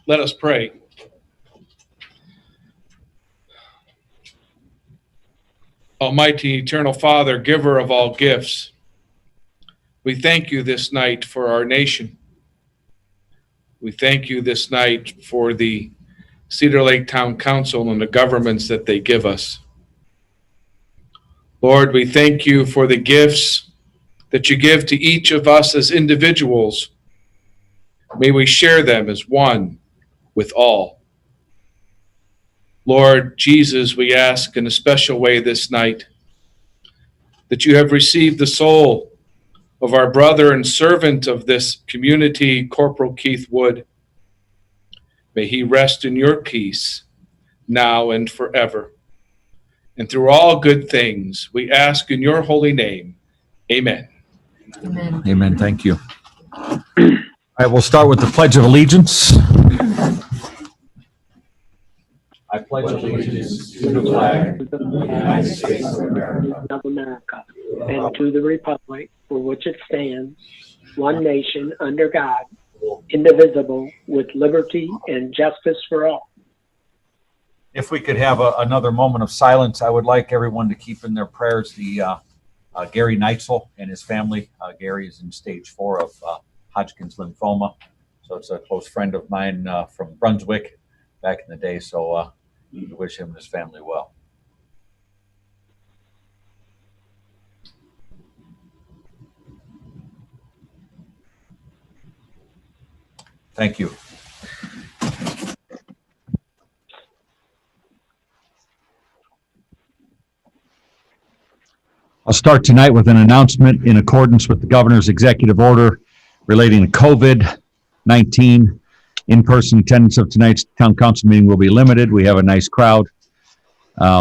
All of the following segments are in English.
Let us pray. Almighty, eternal Father, giver of all gifts, we thank you this night for our nation. We thank you this night for the Cedar Lake Town Council and the governments that they give us. Lord, we thank you for the gifts that you give to each of us as individuals. May we share them as one with all. Lord Jesus, we ask in a special way this night that you have received the soul of our brother and servant of this community, Corporal Keith Wood. May he rest in your peace now and forever. And through all good things, we ask in your holy name. Amen. Amen. Amen. Thank you. All right, we'll start with the Pledge of Allegiance. I pledge allegiance to the flag of the United States of America, and to the republic for which it stands, one nation under God, indivisible, with liberty and justice for all. If we could have another moment of silence, I would like everyone to keep in their prayers the Gary Neitzel and his family. Gary is in stage 4 of Hodgkin's lymphoma. So it's a close friend of mine from Brunswick back in the day. So we wish him and his family well. Thank you. I'll start tonight with an announcement in accordance with the governor's executive order relating to COVID-19. In-person attendance of tonight's town council meeting will be limited. We have a nice crowd.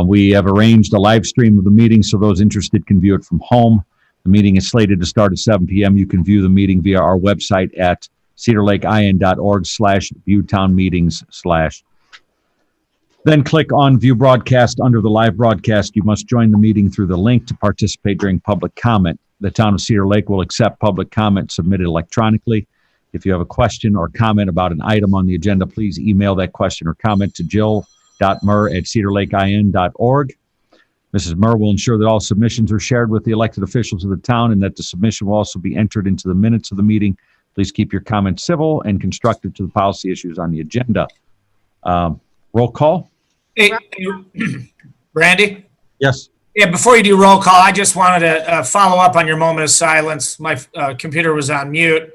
We have arranged a live stream of the meeting so those interested can view it from home. The meeting is slated to start at 7 p.m. You can view the meeting via our website at cedarlakein.org/viewtownmeetings/. Then click on View Broadcast under the live broadcast. You must join the meeting through the link to participate during public comment. The town of Cedar Lake will accept public comment submitted electronically. If you have a question or comment about an item on the agenda, please email that question or comment to jill.murr@cedarlakein.org. Mrs. Murr will ensure that all submissions are shared with the elected officials of the town and that the submission will also be entered into the minutes of the meeting. Please keep your comments civil and constructive to the policy issues on the agenda. Roll call. Hey, Brandy? Yes. Yeah, before you do roll call, I just wanted to follow up on your moment of silence. My computer was on mute.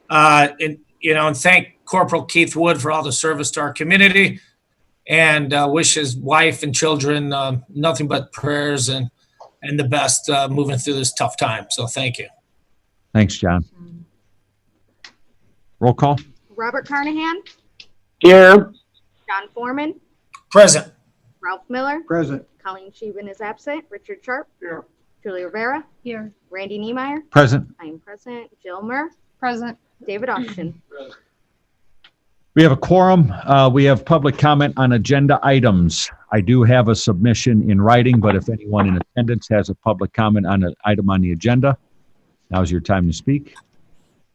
And thank Corporal Keith Wood for all the service to our community, and wish his wife and children nothing but prayers and the best moving through this tough time. So thank you. Thanks, John. Roll call. Robert Carnahan, Here. John Foreman, Present. Ralph Miller, Present. Colleen Sheehan is absent, Richard Sharp, Here. Julie Rivera, Here. Randy Niemeyer, Present. I am present, Jill Murr, Present. David Austin. We have a quorum. We have public comment on agenda items. I do have a submission in writing, but if anyone in attendance has a public comment on an item on the agenda, now's your time to speak.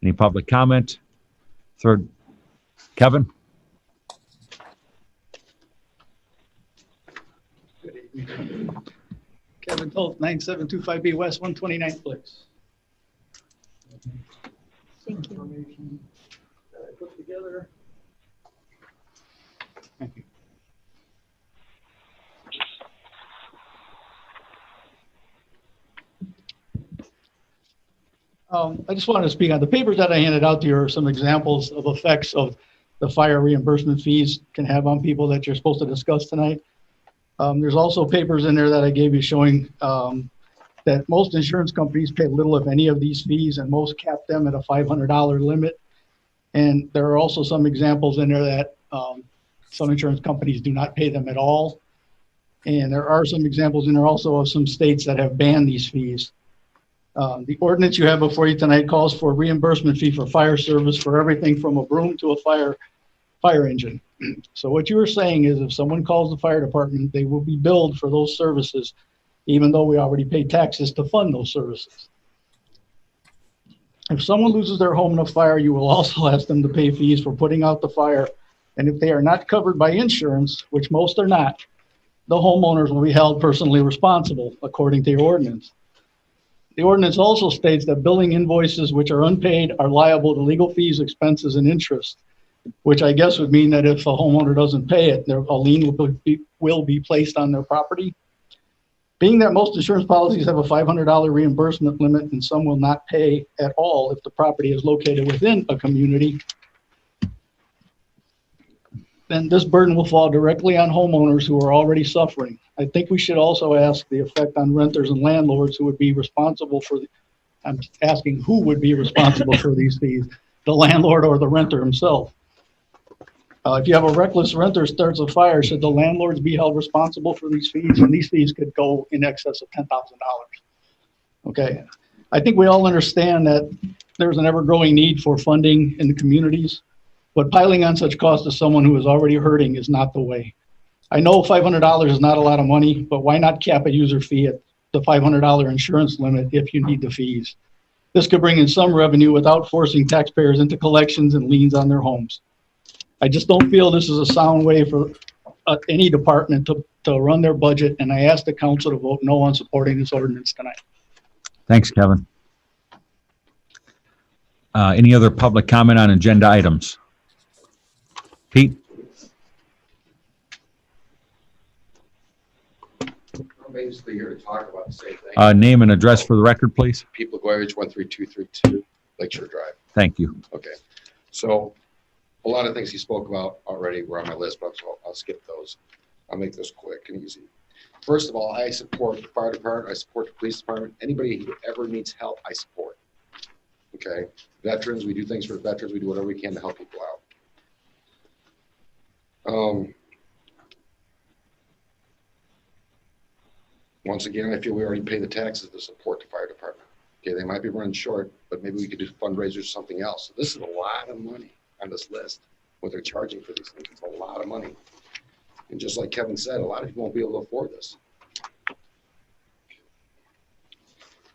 Any public comment? Third, Kevin? Kevin Tolt, 9725B West, 129th Place. Thank you. Information that I put together. Thank you. I just wanted to speak on the papers that I handed out to you are some examples of effects of the fire reimbursement fees can have on people that you're supposed to discuss tonight. There's also papers in there that I gave you showing that most insurance companies pay little, if any, of these fees, and most cap them at a $500 limit. And there are also some examples in there that some insurance companies do not pay them at all. And there are some examples in there also of some states that have banned these fees. The ordinance you have before you tonight calls for a reimbursement fee for fire service for everything from a broom to a fire engine. So what you were saying is if someone calls the fire department, they will be billed for those services, even though we already pay taxes to fund those services. If someone loses their home in a fire, you will also ask them to pay fees for putting out the fire. And if they are not covered by insurance, which most are not, the homeowners will be held personally responsible according to your ordinance. The ordinance also states that billing invoices which are unpaid are liable to legal fees, expenses, and interest, which I guess would mean that if a homeowner doesn't pay it, a lien will be placed on their property. Being that most insurance policies have a $500 reimbursement limit and some will not pay at all if the property is located within a community, then this burden will fall directly on homeowners who are already suffering. I think we should also ask the effect on renters and landlords who would be responsible for, I'm asking who would be responsible for these fees, the landlord or the renter himself. If you have a reckless renter starts a fire, should the landlords be held responsible for these fees? And these fees could go in excess of $10,000. Okay. I think we all understand that there's an ever-growing need for funding in the communities, but piling on such costs to someone who is already hurting is not the way. I know $500 is not a lot of money, but why not cap a user fee at the $500 insurance limit if you need the fees? This could bring in some revenue without forcing taxpayers into collections and liens on their homes. I just don't feel this is a sound way for any department to run their budget, and I ask the council to vote no on supporting this ordinance tonight. Thanks, Kevin. Any other public comment on agenda items? Pete? I'm basically here to talk about the same thing. Name and address for the record, please. People Goyage, 13232 Lakeshore Drive. Thank you. Okay. So a lot of things he spoke about already were on my list, but I'll skip those. I'll make this quick and easy. First of all, I support the fire department. I support the police department. Anybody who ever needs help, I support. Okay. Veterans, we do things for veterans. We do whatever we can to help people out. Once again, I feel we already pay the taxes to support the fire department. Okay, they might be running short, but maybe we could do fundraisers or something else. So this is a lot of money on this list. What they're charging for these things, it's a lot of money. And just like Kevin said, a lot of people won't be able to afford this.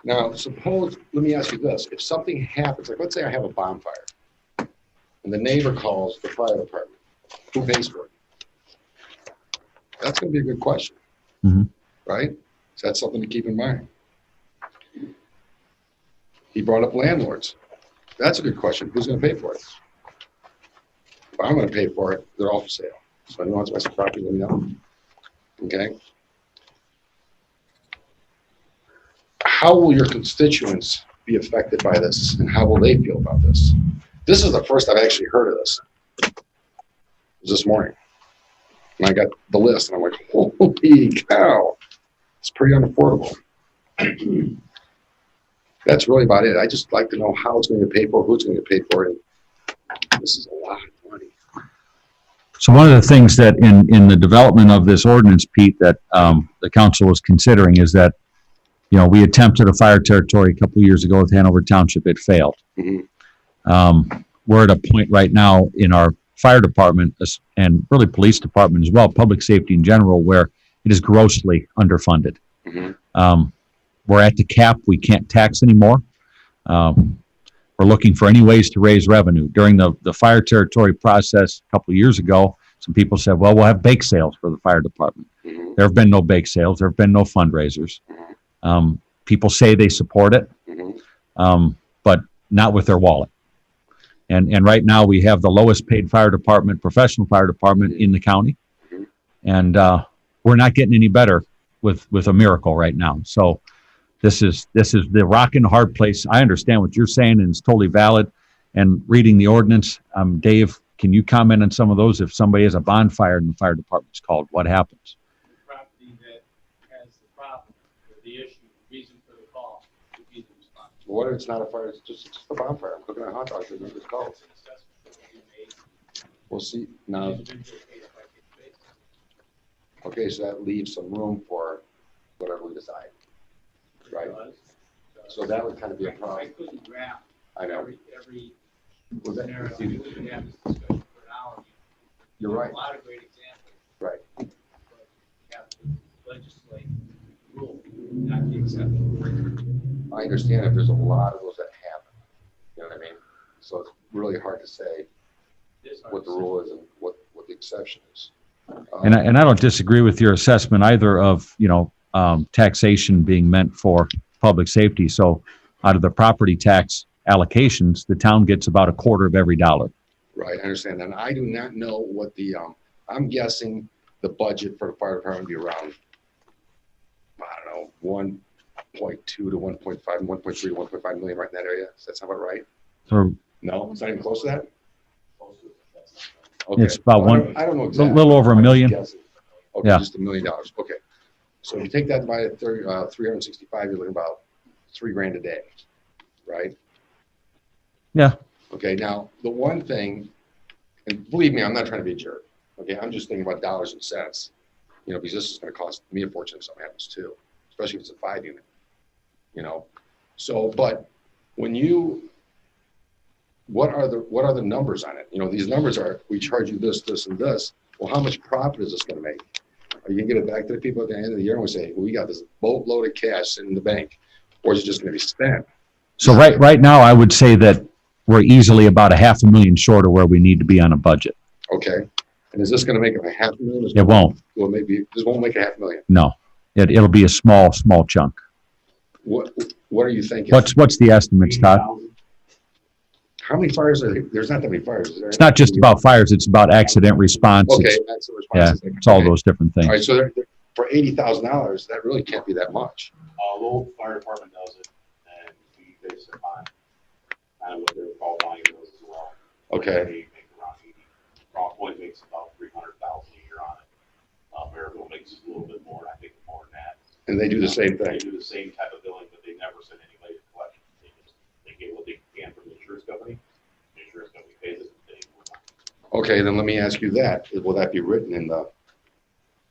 Now, suppose, let me ask you this. If something happens, like let's say I have a bonfire and the neighbor calls the fire department, who pays for it? That's going to be a good question, right? So that's something to keep in mind. He brought up landlords. That's a good question. Who's going to pay for it? If I'm going to pay for it, they're all for sale. So anyone wants to buy some property, let me know. Okay. How will your constituents be affected by this, and how will they feel about this? This is the first I've actually heard of this. It was this morning. And I got the list, and I'm like, holy cow. It's pretty unaffordable. That's really about it. I just like to know how it's going to get paid for, who's going to get paid for it. This is a lot of money. So one of the things that in the development of this ordinance, Pete, that the council was considering is that, you know, we attempted a fire territory a couple of years ago with Hanover Township. It failed. We're at a point right now in our fire department and really police department as well, public safety in general, where it is grossly underfunded. We're at the cap. We can't tax anymore. We're looking for any ways to raise revenue. During the fire territory process a couple of years ago, some people said, well, we'll have bake sales for the fire department. There have been no bake sales. There have been no fundraisers. People say they support it, but not with their wallet. And right now we have the lowest paid fire department, professional fire department in the county. And we're not getting any better with a miracle right now. So this is the rock and hard place. I understand what you're saying, and it's totally valid. And reading the ordinance, Dave, can you comment on some of those? If somebody has a bonfire and the fire department's called, what happens? Property that has the problem, or the issue, the reason for the call would be the response. Well, what if it's not a fire? It's just a bonfire. I'm cooking a hot dog. It's called. It's an assessment that will be made. We'll see. Now, Individual case by case basis. okay, so that leaves some room for whatever we decide. Right. Because, So that would kind of be a I problem. couldn't graph I know. every Well, that- scenario. We could have this discussion for an hour. You're right. A lot of great examples. Right. But you have to legislate the rule, not the exception. I understand if there's a lot of those that happen. so it's really hard to say what the rule is and what the exception is. And I don't disagree with your assessment either of, taxation being meant for public safety. So out of the property tax allocations, the town gets about a quarter of every dollar. Right, I understand that. And I do not know what the, I'm guessing the budget for the fire department would be around, I don't know, 1.2 to 1.5, 1.3 to 1.5 million, right in that area. Does that sound about right? So No, it's not even close to that? Okay. It's about Well, one- I don't know a exactly. little over $1 million. I'm just guessing. Okay, Yeah. just $1 million. Okay. So if you take that divided 365, you're looking about $3,000 a day, right? Yeah. Okay, now, the one thing, and believe me, I'm not trying to be a jerk, okay? I'm just thinking about dollars and cents, because this is gonna cost me a fortune if something happens too, especially if it's a 5-unit, So, but when what are the numbers on it? These numbers are, we charge you this, this, and this. Well, how much profit is this gonna make? Are you gonna get it back to the people at the end of the year and we say, well, we got this boatload of cash sitting in the bank, or is it just gonna be spent? So right now, I would say that we're easily about $500,000 short of where we need to be on a budget. Okay, and is this gonna make it $500,000? It won't. Well, maybe, this won't make $500,000. No, it'll be a small chunk. What are you thinking? What's the estimates, Todd? How many fires are there? There's not that many fires, is there? It's not just about fires, it's about accident response. Okay, It's- that's the Yeah, response. it's all those different All right, things. so for $80,000, that really can't be that much. Lowell Fire Department does it, and we base it on what their call volume is as well. Okay, They make around 80. Rock Point makes about 300,000 a year on it. Maryville makes a little bit more, I think more than that. and they do the same They thing. do the same type of billing, but they never send anybody to collection. They get what they can from the insurance company. The insurance company pays it. They move on. Okay, then let me ask you that. Will that be written in the,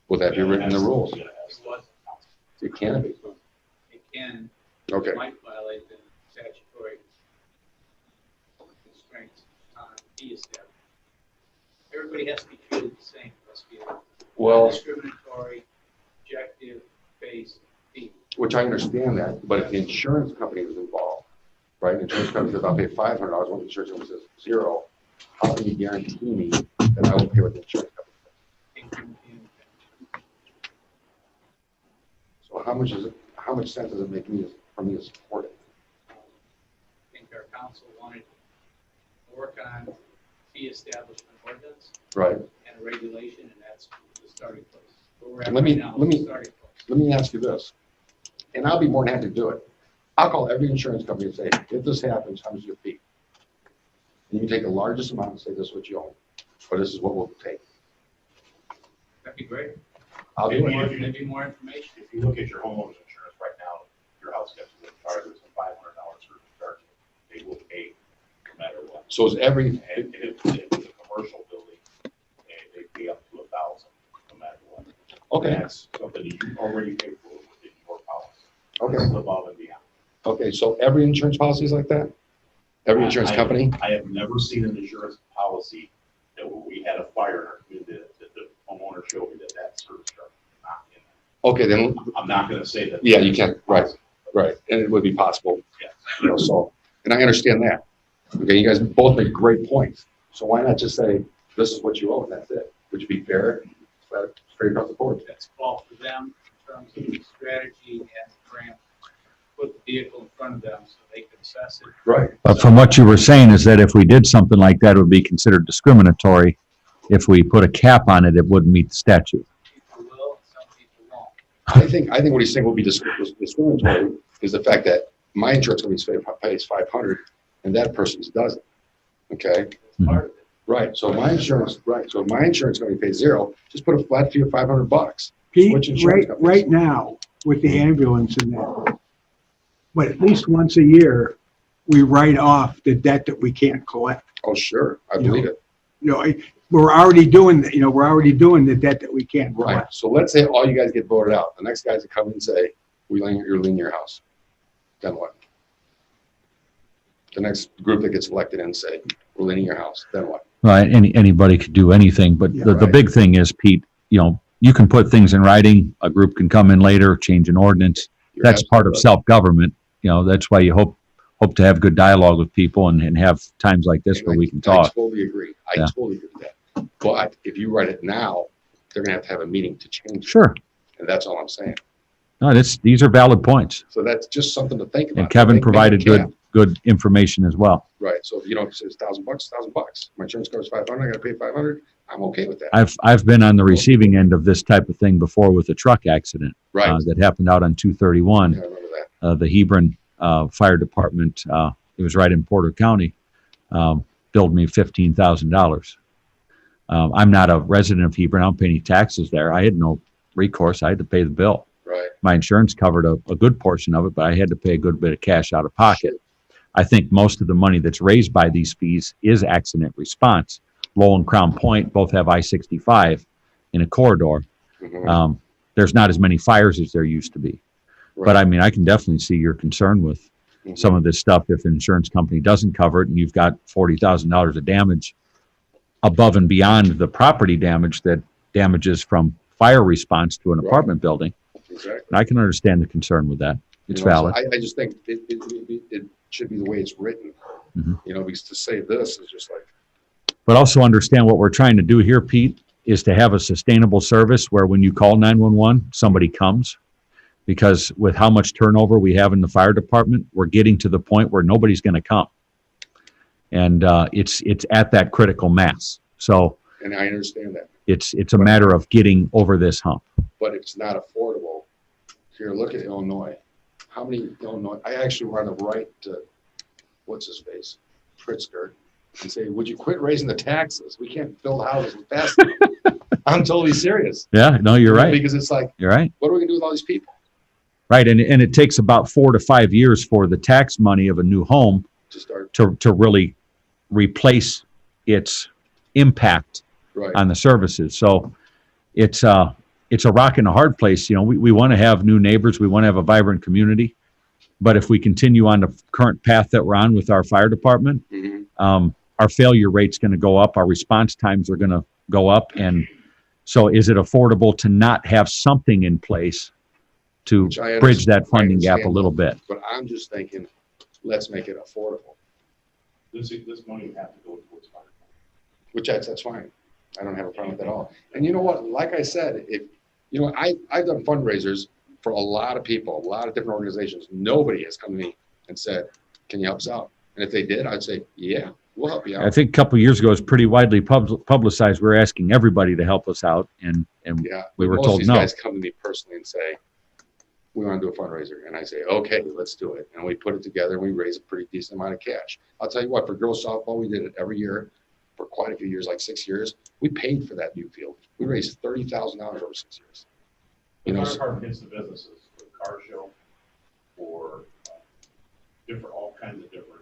rules? Yeah, It was, It can be. it can, Okay, might violate the statutory constraints on fee establishment. Everybody has to be treated the same, must be a well, discriminatory, objective-based fee. which I understand that, but if the insurance company was involved, right, the insurance company says, I'll pay $500, one insurance company says $0, how can you guarantee me that I will pay what the insurance company says? So how much sense does it make for me to support it? I think our council wanted to work on fee establishment ordinance Right. and a regulation, and that's the starting place. Where we're at Let me- right now is let me- the starting place. Let me ask you this, and I'll be more than happy to do it. I'll call every insurance company and say, if this happens, how much is your fee? And you take the largest amount and say, this is what you own, or this is what we'll take. That'd be great. I'll do it. Maybe more information. If you look at your homeowner's insurance right now, your house gets a fire, there's a $500 service charge. They will pay no matter what. So is every, And if it's a commercial building, they pay up to $1,000 no matter what. okay, That's something that you already pay for within your policy. okay, It's above and beyond. okay, so every insurance policy is like that? Every insurance company? I have never seen an insurance policy that when we had a fire in our community, that the homeowner showed me that service charge is not in there. Okay, then, I'm not gonna say that. Yeah, you can, right. right, and it would be possible, Yeah. so, and I understand that. Okay, you guys both make great points, so why not just say, this is what you owe, and that's it? Would you be fair, straight across the board? That's called for them in terms of the strategy and grant. Put the vehicle in front of them so they can assess it. Right. But from what you were saying is that if we did something like that, it would be considered discriminatory. If we put a cap on it, it wouldn't meet the statute. People will, some people won't. I think what he's saying will be discriminatory is the fact that my insurance company pays $500 and that person's doesn't. Okay, That's part of it. right. So my insurance company pays $0. Just put a flat fee of $500. Pete, Which insurance companies? right now, with the ambulance and that, but at least once a year, we write off the debt that we can't collect. Oh, sure, I believe it. We're already doing, the debt that we can't Right. collect. So let's say all you guys get voted out. The next guys that come and say, you're leaning your house. Then what? The next group that gets elected and say, we're leaning your house. Then what? Right, anybody could do anything, but Yeah, the right. big thing is, Pete, you can put things in writing, a group can come in later, change an ordinance. You're That's part of absolutely self-government, that's why you hope to have good dialogue with people and have times like this And where we can I talk. totally agree. I Yeah. totally agree with that. But if you write it now, they're gonna have a meeting to change it. Sure. And that's all I'm saying. No, these are valid points. So that's just something to think about. And Kevin Make a provided cap. good information as well. Right, so if you know, if it says $1,000, my insurance covers 500, I gotta pay 500, I'm okay with that. I've been on the receiving end of this type of thing before with a truck accident Right, that happened out on 231. yeah, I remember that. The Hebron Fire Department, it was right in Porter County, billed me $15,000. I'm not a resident of Hebron. I don't pay any taxes there. I had no recourse. I had to pay the bill. Right, My insurance covered a good portion of it, but I had to pay a good bit of cash out of pocket. I think most of the money that's raised by these fees is accident response. Lowell and Crown Point both have I-65 in a corridor. mhm, There's not as many fires as there used to be. But I mean, I can definitely see your concern with mhm. some of this stuff if an insurance company doesn't cover it and you've got $40,000 of damage above and beyond the property damage that damages from fire response to an Right. apartment building. Exactly. And I can understand the concern with that. It's You know, so valid. I just think it should be the way it's written. Mhm. You know, because to say this is just like, But also understand what we're trying to do here, Pete, is to have a sustainable service where when you call 911, somebody comes. Because with how much turnover we have in the fire department, we're getting to the point where nobody's going to come. And it's at that critical mass. So and I understand that, it's a matter of getting over this hump. but it's not affordable. Here, look at Illinois. How many Illinois, I actually want to write to, what's his face, Pritzker, and say, would you quit raising the taxes? We can't build houses fast enough. I'm totally serious. Yeah, no, you're right. Because it's like, You're right. what are we gonna do with all these people Right. And it takes about 4 to 5 years for the tax money of a new home to start? to really replace its impact Right, on the services. So it's a rock and a hard place. You know, we want to have new neighbors. We want to have a vibrant community. But if we continue on the current path that we're on with our fire department, mhm, our failure rate's going to go up. Our response times are going to go up. And so is it affordable to not have something in place to Which I bridge that I funding gap a understand little that. bit? But I'm just thinking, let's make it affordable, This money would have to go towards fire. which that's fine. I don't have a problem with that at all. And you know what, like I said, if, you know, I've done fundraisers for a lot of people, a lot of different organizations. Nobody has come to me and said, can you help us out? And if they did, I'd say, yeah, we'll help you I out. think a couple of years ago, it was pretty widely publicized. We're asking everybody to help us out. And Yeah. we but were most told of these no. guys come to me personally and say, we want to do a fundraiser. And I say, okay, let's do it. And we put it together and we raise a pretty decent amount of cash. I'll tell you what, for girls softball, we did it every year for quite a few years, like 6 years. We paid for that new field. We raised $30,000 over 6 years. You The know, fire department hits the businesses for the car show, for different, all kinds of different.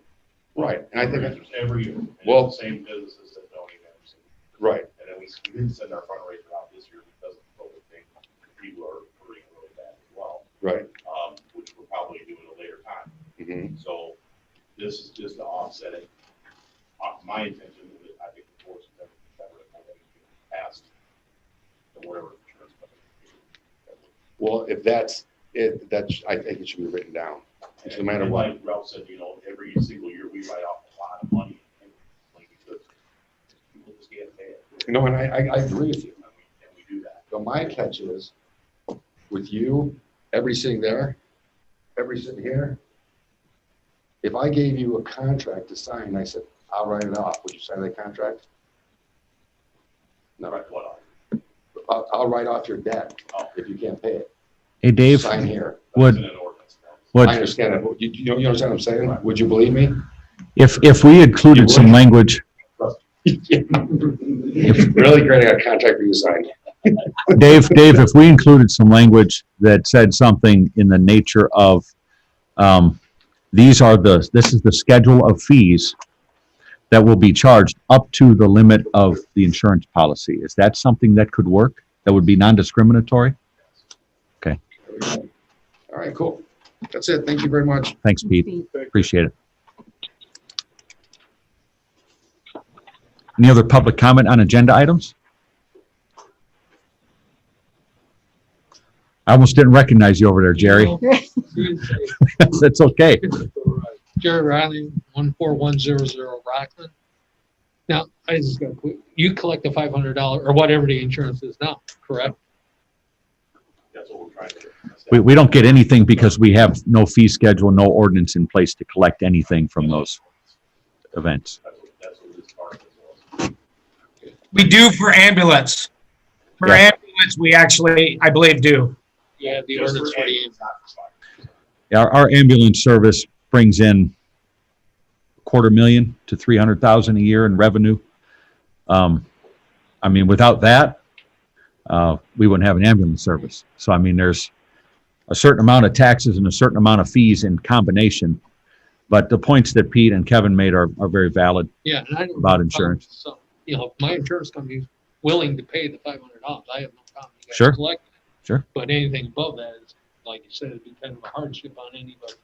right. And I think, fundraisers every year. And it's Well- the same businesses that don't even ever see. right. And then we didn't send our fundraiser out this year because of the COVID thing. People are hurting really bad as well, Right. which we'll probably do at a later time. Mhm. So this is just to offset it. My intention is that I think the board's never passed to whatever insurance company. Well, if that's it, I think it should be written down. It's no matter And what. like Ralph said, you know, every single year we write off a lot of money. Because people just can't pay it. No, and I agree with you. And we do that. So my catch is, with you, everybody sitting there, everybody sitting here, if I gave you a contract to sign, and I said, I'll write it off, would you sign that contract? No, Right, what? I'll write off your debt Oh. if you can't pay it. Hey, Dave, Sign here. would, That's in an ordinance. I would, understand that, but you understand what I'm saying? Would you believe me? if we included some language, Really great, I got a contract for you to sign. Dave, if we included some language that said something in the nature of, this is the schedule of fees that will be charged up to the limit of the insurance policy. Is that something that could work? That would be non-discriminatory? All right, cool. That's it. Thank you very much. Thanks, Pete. Appreciate it. Any other public comment on agenda items? I almost didn't recognize you over there, Jerry. That's okay. Jerry Riley, 14100 Rockland. Now, I just got, you collect the $500 or whatever the insurance is now, correct? That's what we're trying to. We don't get anything because we have no fee schedule, no ordinance in place to collect anything from those events. That's what this part is. We do for ambulance. For Yeah. ambulance, we actually, I believe, do. Yeah, the Just ordinance for for the ambulance, not for fire. Our ambulance service brings in $250,000 to $300,000 a year in revenue. I mean, without that, we wouldn't have an ambulance service. So, I mean, there's a certain amount of taxes and a certain amount of fees in combination. But the points that Pete and Kevin made are very valid. Yeah. And I don't About have a insurance. problem. So, you know, if my insurance company's willing to pay the $500, I have no problem. You guys Sure. collect it. Sure. But anything above that is, like you said, it'd be kind of a hardship on anybody,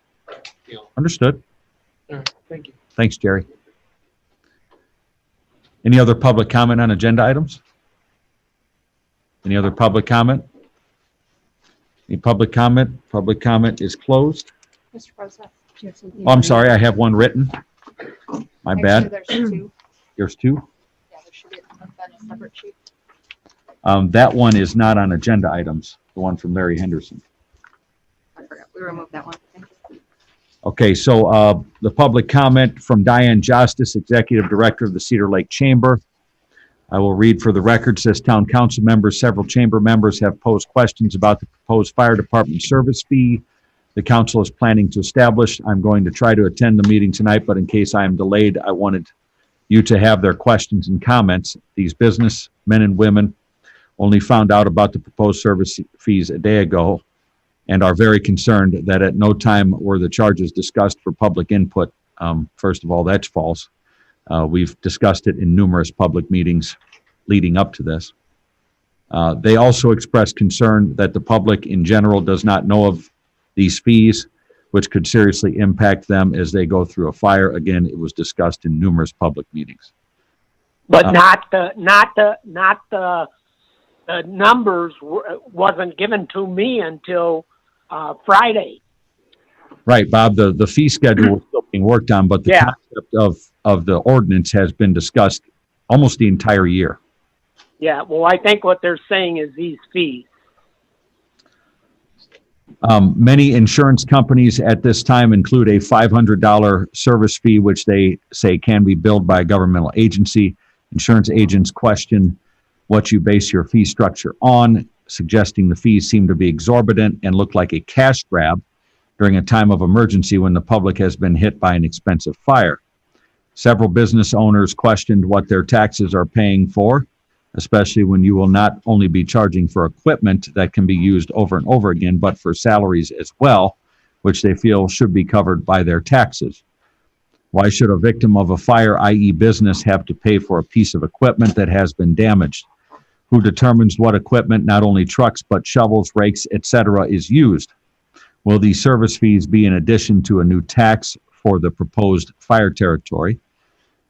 you know. Understood. All right, thank you. Thanks, Jerry. Any other public comment on agenda items? Any other public comment? Any public comment? Public comment is closed. Mr. President. do you have something Oh, I'm to sorry, I have one written. My read? bad. Actually, there's two. There's two. Yeah, there should be a separate sheet. That one is not on agenda items, the one from Larry Henderson. I forgot. We removed that one. Thank you. Okay, so the public comment from Diane Justice, Executive Director of the Cedar Lake Chamber. I will read for the record, says Town Council members, several chamber members have posed questions about the proposed fire department service fee the council is planning to establish. I'm going to try to attend the meeting tonight, but in case I am delayed, I wanted you to have their questions and comments. These business men and women only found out about the proposed service fees a day ago and are very concerned that at no time were the charges discussed for public input. First of all, that's false. We've discussed it in numerous public meetings leading up to this. They also expressed concern that the public in general does not know of these fees, which could seriously impact them as they go through a fire. Again, it was discussed in numerous public meetings. But not the numbers wasn't given to me until Friday. Right, Bob, the fee schedule is still being worked on, but the Yeah. concept of the ordinance has been discussed almost the entire year. Yeah, well, I think what they're saying is these fees. Many insurance companies at this time include a $500 service fee, which they say can be billed by a governmental agency. Insurance agents question what you base your fee structure on, suggesting the fees seem to be exorbitant and look like a cash grab during a time of emergency when the public has been hit by an expensive fire. Several business owners questioned what their taxes are paying for, especially when you will not only be charging for equipment that can be used over and over again, but for salaries as well, which they feel should be covered by their taxes. Why should a victim of a fire, i.e. business, have to pay for a piece of equipment that has been damaged? Who determines what equipment, not only trucks, but shovels, rakes, etc., is used? Will these service fees be in addition to a new tax for the proposed fire territory?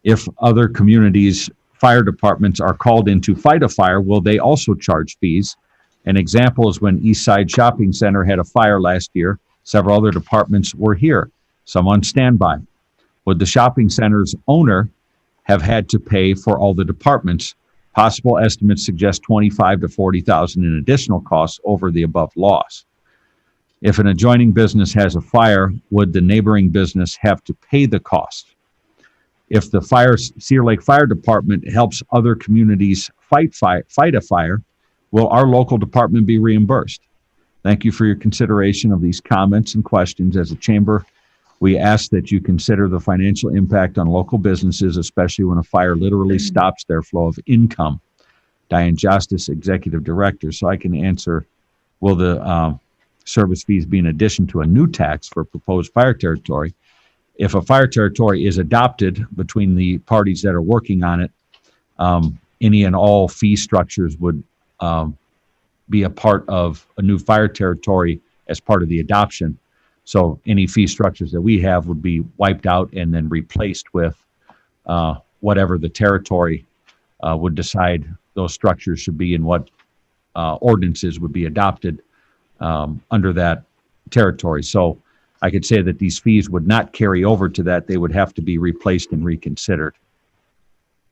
If other communities' fire departments are called in to fight a fire, will they also charge fees? An example is when East Side Shopping Center had a fire last year. Several other departments were here, some on standby. Would the shopping center's owner have had to pay for all the departments? Possible estimates suggest $25,000 to $40,000 in additional costs over the above loss. If an adjoining business has a fire, would the neighboring business have to pay the cost? If the Cedar Lake Fire Department helps other communities fight a fire, will our local department be reimbursed? Thank you for your consideration of these comments and questions. As a chamber, we ask that you consider the financial impact on local businesses, especially when a fire literally stops their flow of income. Diane Justice, Executive Director. So I can answer, will the service fees be in addition to a new tax for proposed fire territory? If a fire territory is adopted between the parties that are working on it, any and all fee structures would be a part of a new fire territory as part of the adoption. So any fee structures that we have would be wiped out and then replaced with whatever the territory would decide those structures should be and what ordinances would be adopted under that territory. So I could say that these fees would not carry over to that. They would have to be replaced and reconsidered.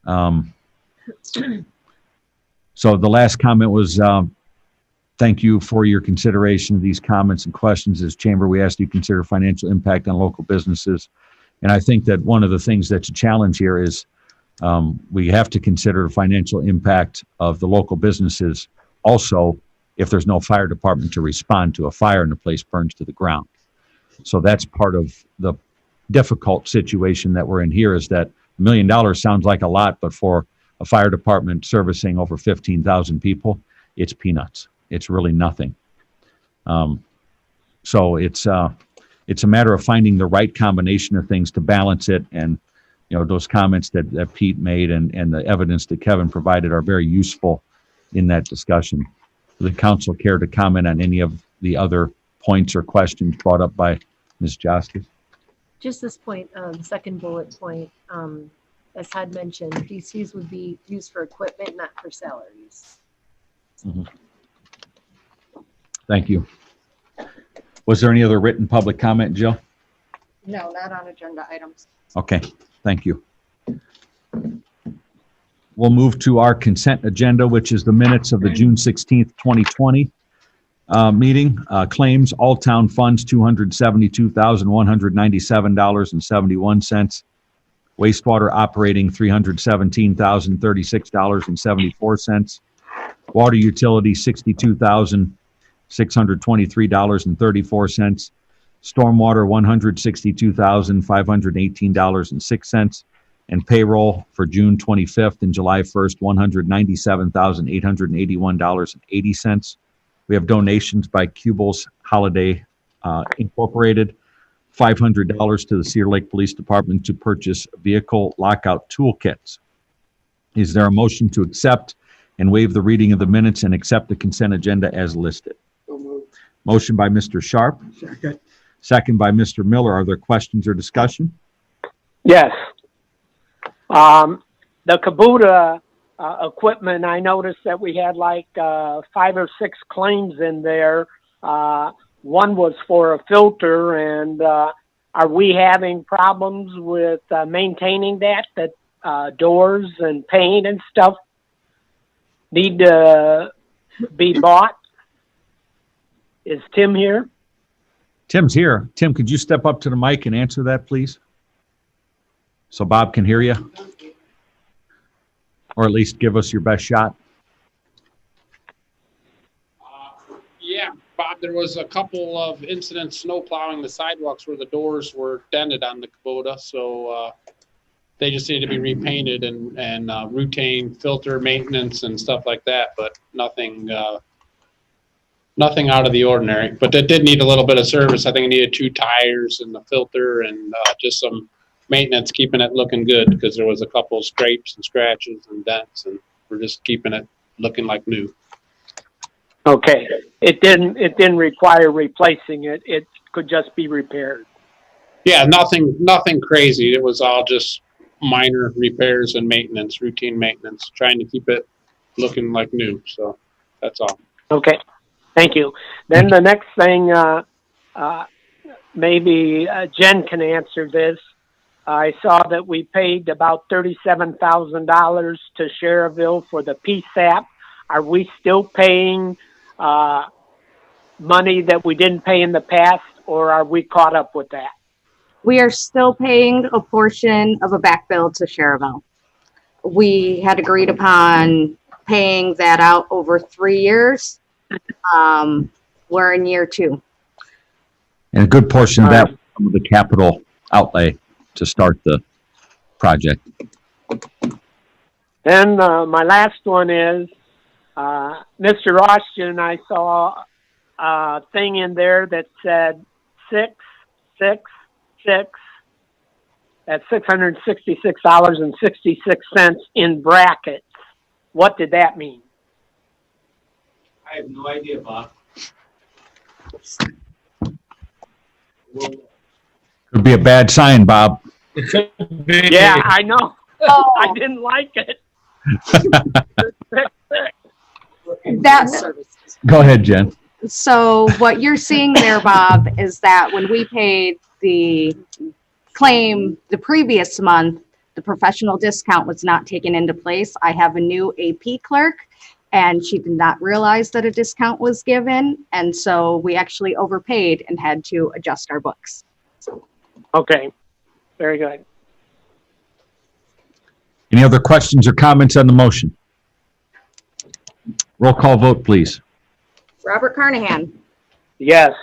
So the last comment was, thank you for your consideration of these comments and questions. As chamber, we asked you to consider financial impact on local businesses. And I think that one of the things that's a challenge here is we have to consider the financial impact of the local businesses also if there's no fire department to respond to a fire and the place burns to the ground. So that's part of the difficult situation that we're in here, is that $1 million sounds like a lot, but for a fire department servicing over 15,000 people, it's peanuts. It's really nothing. So it's a matter of finding the right combination of things to balance it. And, you know, those comments that Pete made and the evidence that Kevin provided are very useful in that discussion. Does the council care to comment on any of the other points or questions brought up by Ms. Jostes? Just this point, the second bullet point, as had mentioned, these fees would be used for equipment, not for salaries. Thank you. Was there any other written public comment, Jill? No, not on agenda items. Okay, thank you. We'll move to our consent agenda, which is the minutes of the June 16th, 2020 meeting. Claims, all town funds, $272,197.71. Wastewater operating, $317,036.74. Water utility, $62,623.34. Stormwater, $162,518.06. And payroll for June 25th and July 1st, $197,881.80. We have donations by Cuble's Holiday Incorporated, $500 to the Cedar Lake Police Department to purchase vehicle lockout toolkits. Is there a motion to accept and waive the reading of the minutes and accept the consent agenda as listed? Motion by Mr. Sharp, Second. second by Mr. Miller. Are there questions or discussion? Yes. The Kubota equipment, I noticed that we had like 5 or 6 claims in there. One was for a filter, and are we having problems with maintaining that doors and paint and stuff need to be bought? Is Tim here? Tim's here. Tim, could you step up to the mic and answer that, please? So Bob can hear you? Or at least give us your best shot. Yeah, Bob, there was a couple of incidents snow plowing the sidewalks where the doors were dented on the Kubota, so they just need to be repainted and routine filter maintenance and stuff like that, but nothing out of the ordinary. But that did need a little bit of service. I think it needed 2 tires and the filter and just some maintenance, keeping it looking good, because there was a couple of scrapes and scratches and dents, and we're just keeping it looking like new. Okay. It didn't require replacing it. It could just be repaired. Yeah, nothing crazy. It was all just minor repairs and maintenance, routine maintenance, trying to keep it looking like new. So that's all. Okay. Thank you. Then the next thing, maybe Jen can answer this. I saw that we paid about $37,000 to Cherville for the PSAP. Are we still paying money that we didn't pay in the past, or are we caught up with that? We are still paying a portion of a back bill to Cherville. We had agreed upon paying that out over 3 years. We're in year 2. And a good portion of that was some of the capital outlay to start the project. Then my last one is, Mr. Austin, I saw a thing in there that said 666. That's $666.66 in brackets. What did that mean? I have no idea, Bob. Could be a bad sign, Bob. Yeah, I know. I didn't like it. That's Go ahead, Jen. So what you're seeing there, Bob, is that when we paid the claim the previous month, the professional discount was not taken into place. I have a new AP clerk, and she did not realize that a discount was given. And so we actually overpaid and had to adjust our books. Okay, very good. Any other questions or comments on the motion? Roll call vote, please. Robert Carnahan, Yes.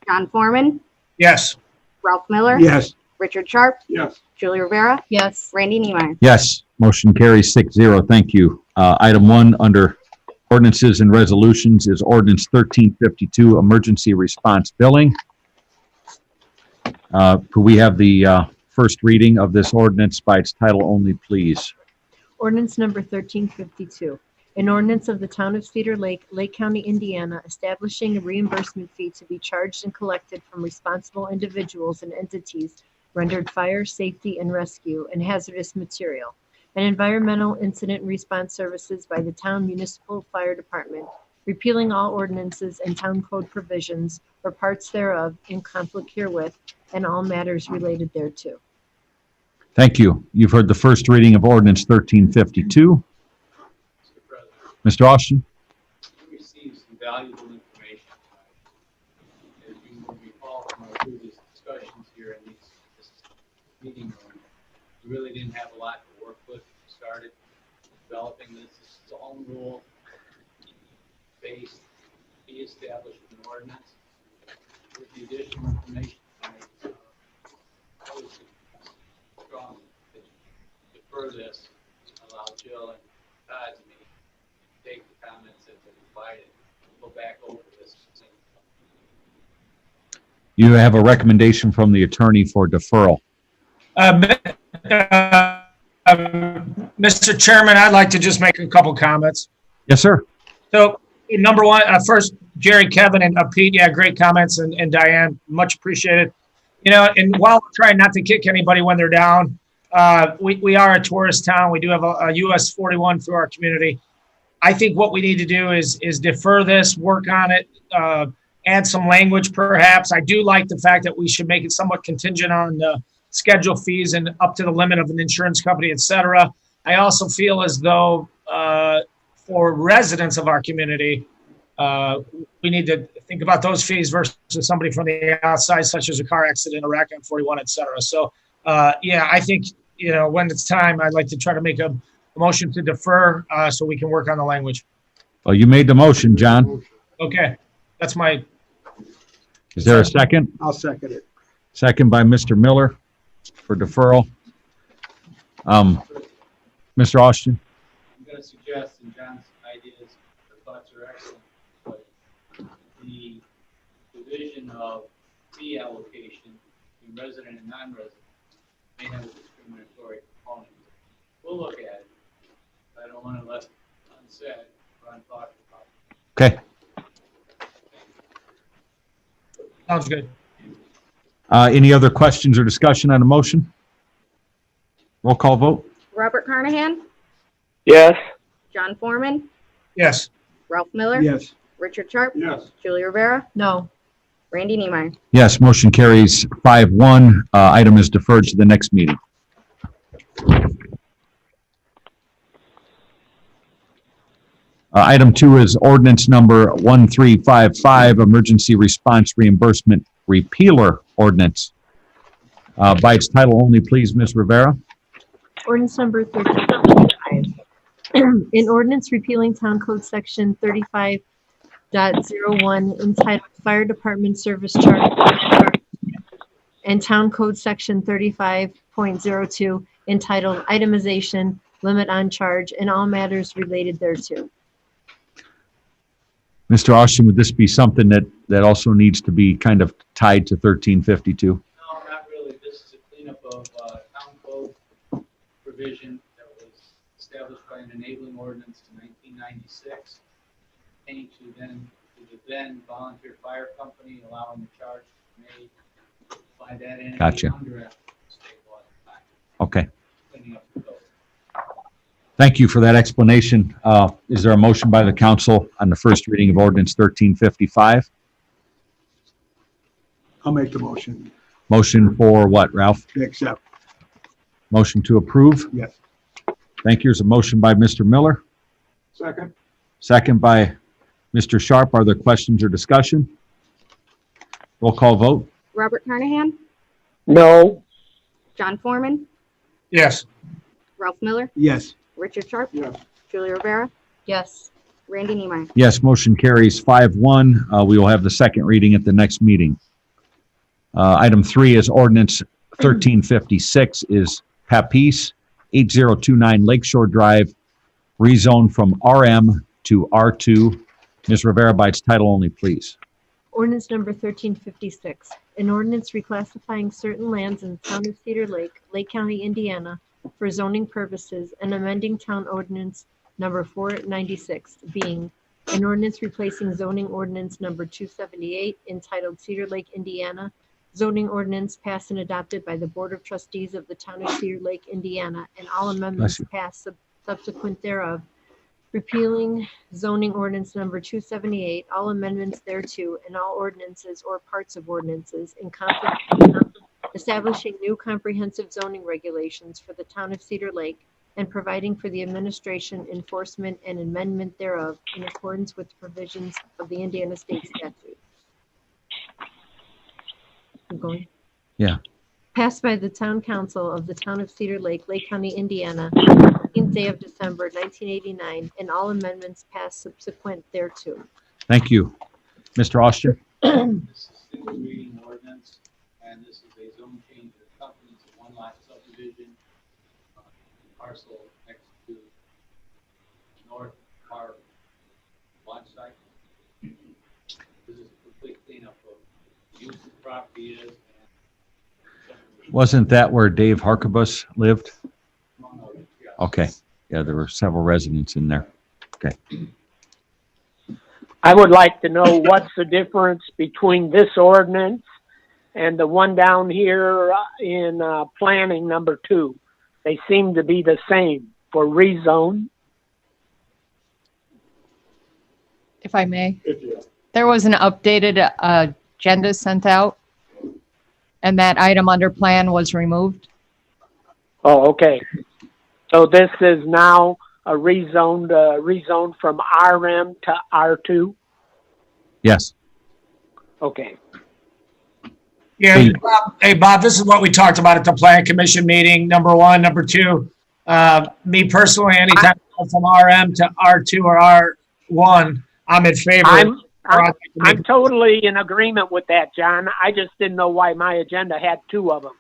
John Foreman, Yes. Ralph Miller, Yes. Richard Sharp, Yes. Julie Rivera, Yes. Randy Niemeyer. Yes, motion carries 6-0. Thank you. Item 1 under ordinances and resolutions is ordinance 1352, emergency response billing. Could we have the first reading of this ordinance by its title only, please? Ordinance number 1352. An ordinance of the Town of Cedar Lake, Lake County, Indiana, establishing a reimbursement fee to be charged and collected from responsible individuals and entities rendered fire, safety, and rescue and hazardous material, and environmental incident response services by the Town Municipal Fire Department, repealing all ordinances and town code provisions or parts thereof in conflict herewith, and all matters related thereto. Thank you. You've heard the first reading of ordinance 1352. Mr. President, Mr. Austin? we received some valuable information tonight. As you will recall from our previous discussions here in this meeting room, we really didn't have a lot to work with. We started developing this zone rule based, be established in an ordinance. With the additional information tonight, I would strongly defer this, allow Jill and Todd and me to take the comments that they provided, and go back over this. You have a recommendation from the attorney for deferral. Mr. Chairman, I'd like to just make a couple comments. Yes, sir. So, number one, first, Jerry, Kevin, and Pete, yeah, great comments, and Diane, much appreciated. You know, and while we're trying not to kick anybody when they're down, we are a tourist town. We do have a US 41 through our community. I think what we need to do is defer this, work on it, add some language perhaps. I do like the fact that we should make it somewhat contingent on schedule fees and up to the limit of an insurance company, et cetera. I also feel as though for residents of our community, we need to think about those fees versus somebody from the outside, such as a car accident, a wreck on 41, et cetera. So, yeah, I think, you know, when it's time, I'd like to try to make a motion to defer so we can work on the language. Well, you made the motion, John. Okay, that's my, Is there a second? I'll second it. Second by Mr. Miller for deferral. Mr. Austin? I'm going to suggest, and John's ideas or thoughts are excellent, but the division of fee allocation between resident and non-resident may have a discriminatory component. We'll look at it. I don't want to let it unsaid or unthought about. Okay. sounds good. Any other questions or discussion on the motion? Roll call vote? Robert Carnahan, Yes. John Foreman, Yes. Ralph Miller, Yes. Richard Sharp, Yes. Julie Rivera, No. Randy Niemeyer. Yes, motion carries 5-1. Item is deferred to the next meeting. Item 2 is ordinance number 1355, emergency response reimbursement repealer ordinance. By its title only, please, Ms. Rivera. Ordinance number 1355. An ordinance repealing Town Code Section 35.01 entitled Fire Department Service Charge and Town Code Section 35.02 entitled Itemization, Limit on Charge, and all matters related thereto. Mr. Austin, would this be something that also needs to be kind of tied to 1352? No, not really. This is a cleanup of town code provision that was established by an enabling ordinance in 1996. Came to the then volunteer fire company, allowing the charge to be made by that entity Gotcha. under state law at the time, Okay. cleaning up the code. Thank you for that explanation. Is there a motion by the council on the first reading of ordinance 1355? I'll make the motion. Motion for what, Ralph? Accept. Motion to approve? Yes. Thank you. There's a motion by Mr. Miller, Second. second by Mr. Sharp. Are there questions or discussion? Roll call vote? Robert Carnahan, No. John Foreman, Yes. Ralph Miller, Yes. Richard Sharp, Yes. Julie Rivera, Yes. Randy Neimeyer. Yes, motion carries 5-1. We will have the second reading at the next meeting. Item 3 is ordinance 1356 is Papis, 8029 Lakeshore Drive, rezone from RM to R2. Ms. Rivera, by its title only, please. Ordinance number 1356, an ordinance reclassifying certain lands in the town of Cedar Lake, Lake County, Indiana, for zoning purposes and amending town ordinance number 496, being an ordinance replacing zoning ordinance number 278 entitled Cedar Lake, Indiana, zoning ordinance passed and adopted by the Board of Trustees of the town of Cedar Lake, Indiana, and all amendments passed subsequent thereof, repealing zoning ordinance number 278, all amendments thereto, and all ordinances or parts of ordinances in conflict, establishing new comprehensive zoning regulations for the town of Cedar Lake, and providing for the administration, enforcement, and amendment thereof in accordance with the provisions of the Indiana State Statute. I'm going. Yeah. Passed by the Town Council of the Town of Cedar Lake, Lake County, Indiana, 15th day of December, 1989, and all amendments passed subsequent thereto. Thank you. Mr. Austin? This is single reading ordinance, and this is a zone change of the company to one lot subdivision, parcel next to north part lot site. This is a complete cleanup of use the property is. Wasn't that where Dave Harkabus lived? Yeah. Okay. Yeah, there were several residents in there. Okay. I would like to know what's the difference between this ordinance and the one down here in planning number 2. They seem to be the same for rezone. If I may. There was an updated agenda sent out, and that item under plan was removed. Oh, okay. So this is now a rezoned from RM to R2? Yes. Okay. Yeah, hey, Bob, this is what we talked about at the Plan Commission meeting, number 1. Number 2, me personally, anytime I go from RM to R2 or R1, I'm in favor. I'm totally in agreement with that, John. I just didn't know why my agenda had 2 of them.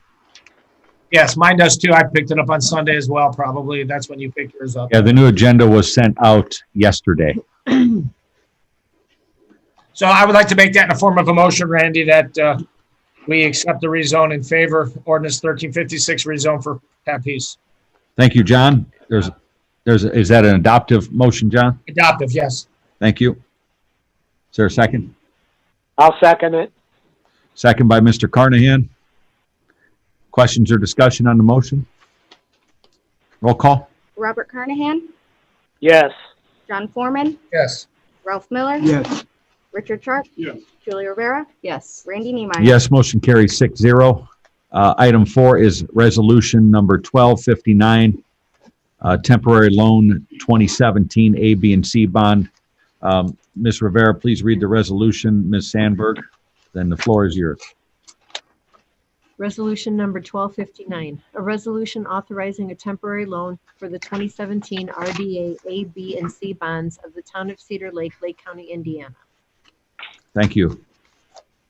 Yes, mine does too. I picked it up on Sunday as well, probably. That's when you picked yours up. Yeah, the new agenda was sent out yesterday. So I would like to make that in the form of a motion, Randy, that we accept the rezone in favor, ordinance 1356 rezone for Papis. Thank you, John. Is that an adoptive motion, John? Adoptive, yes. Thank you. Is there a second? I'll second it. Second by Mr. Carnahan. Questions or discussion on the motion? Roll call? Robert Carnahan, Yes. John Foreman, Yes. Ralph Miller, Yes. Richard Sharp, Yes. Julie Rivera, Yes. Randy Neimeyer. Yes, motion carries 6-0. Item 4 is resolution number 1259, temporary loan 2017 A, B, and C bond. Ms. Rivera, please read the resolution. Ms. Sandberg, then the floor is yours. Resolution number 1259, a resolution authorizing a temporary loan for the 2017 RDA A, B, and C bonds of the town of Cedar Lake, Lake County, Indiana. Thank you.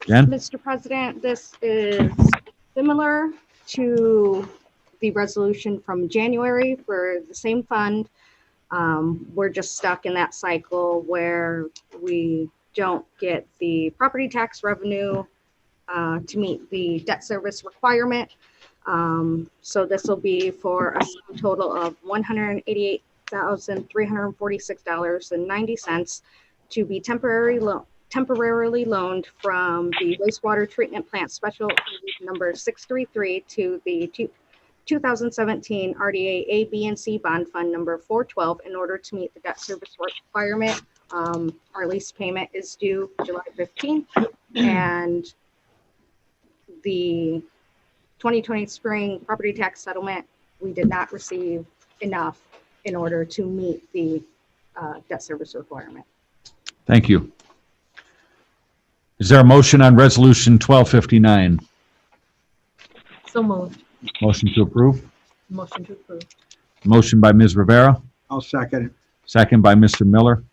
Jen? Mr. President, this is similar to the resolution from January for the same fund. We're just stuck in that cycle where we don't get the property tax revenue to meet the debt service requirement. So this will be for a sum total of $188,346.90 to be temporarily loaned from the wastewater treatment plant special number 633 to the 2017 RDA A, B, and C Bond Fund Number 412 in order to meet the debt service requirement. Our lease payment is due July 15th, and the 2020 spring property tax settlement, we did not receive enough in order to meet the debt service requirement. Thank you. Is there a motion on Resolution 1259? So moved. Motion to approve? Motion to approve. Motion by Ms. Rivera, I'll second it. second by Mr. Miller.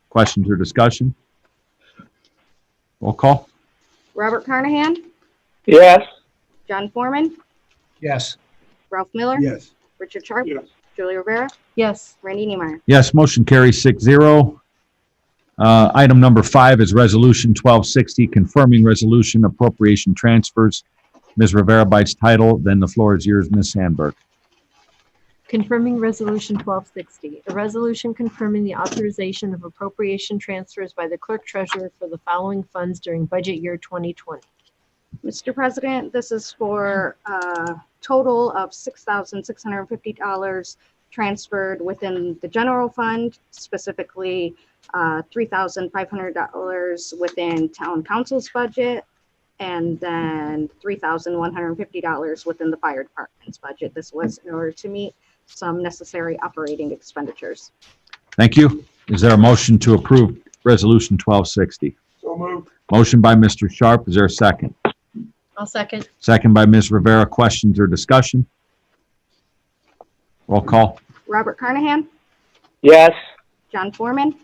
Questions or discussion? Roll call? Robert Carnahan, Yes. John Foreman, Yes. Ralph Miller, Yes. Richard Sharp, Yes. Julie Rivera, Yes. Randy Niemeyer. Yes, motion carries 6-0. Item number 5 is Resolution 1260, confirming resolution appropriation transfers. Ms. Rivera bites title, then the floor is yours, Ms. Sandberg. Confirming Resolution 1260, a resolution confirming the authorization of appropriation transfers by the clerk treasurer for the following funds during budget year 2020. Mr. President, this is for a total of $6,650 transferred within the general fund, specifically $3,500 within town council's budget, and then $3,150 within the fire department's budget. This was in order to meet some necessary operating expenditures. Thank you. Is there a motion to approve Resolution 1260? So moved. Motion by Mr. Sharp. Is there a second? I'll second. Second by Ms. Rivera. Questions or discussion? Roll call? Robert Carnahan, Yes. John Foreman,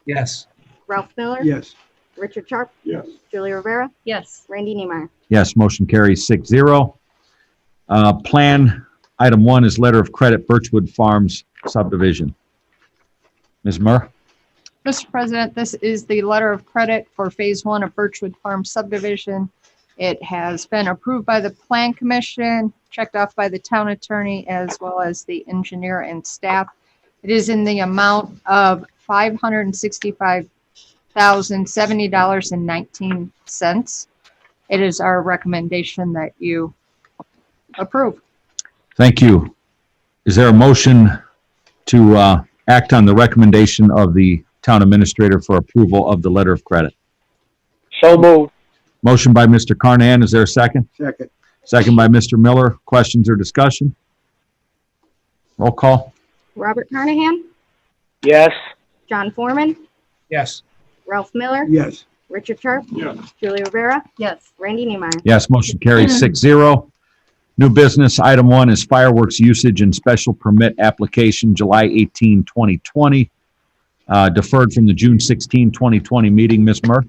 Yes. Ralph Miller, Yes. Richard Sharp, Yes. Julie Rivera, Yes. Randy Niemeyer. Yes, motion carries 6-0. Plan item 1 is letter of credit Birchwood Farms subdivision. Ms. Murr? Mr. President, this is the letter of credit for Phase 1 of Birchwood Farm subdivision. It has been approved by the Plan Commission, checked off by the town attorney, as well as the engineer and staff. It is in the amount of $565,070.19. It is our recommendation that you approve. Thank you. Is there a motion to act on the recommendation of the town administrator for approval of the letter of credit? So moved. Motion by Mr. Carnahan. Is there a second? Second. Second by Mr. Miller. Questions or discussion? Roll call? Robert Carnahan, Yes. John Foreman, Yes. Ralph Miller, Yes. Richard Sharp, Yes. Julie Rivera, Yes. Randy Niemeyer. Yes, motion carries 6-0. New business, item 1 is fireworks usage and special permit application, July 18, 2020. Deferred from the June 16, 2020 meeting. Ms. Murr?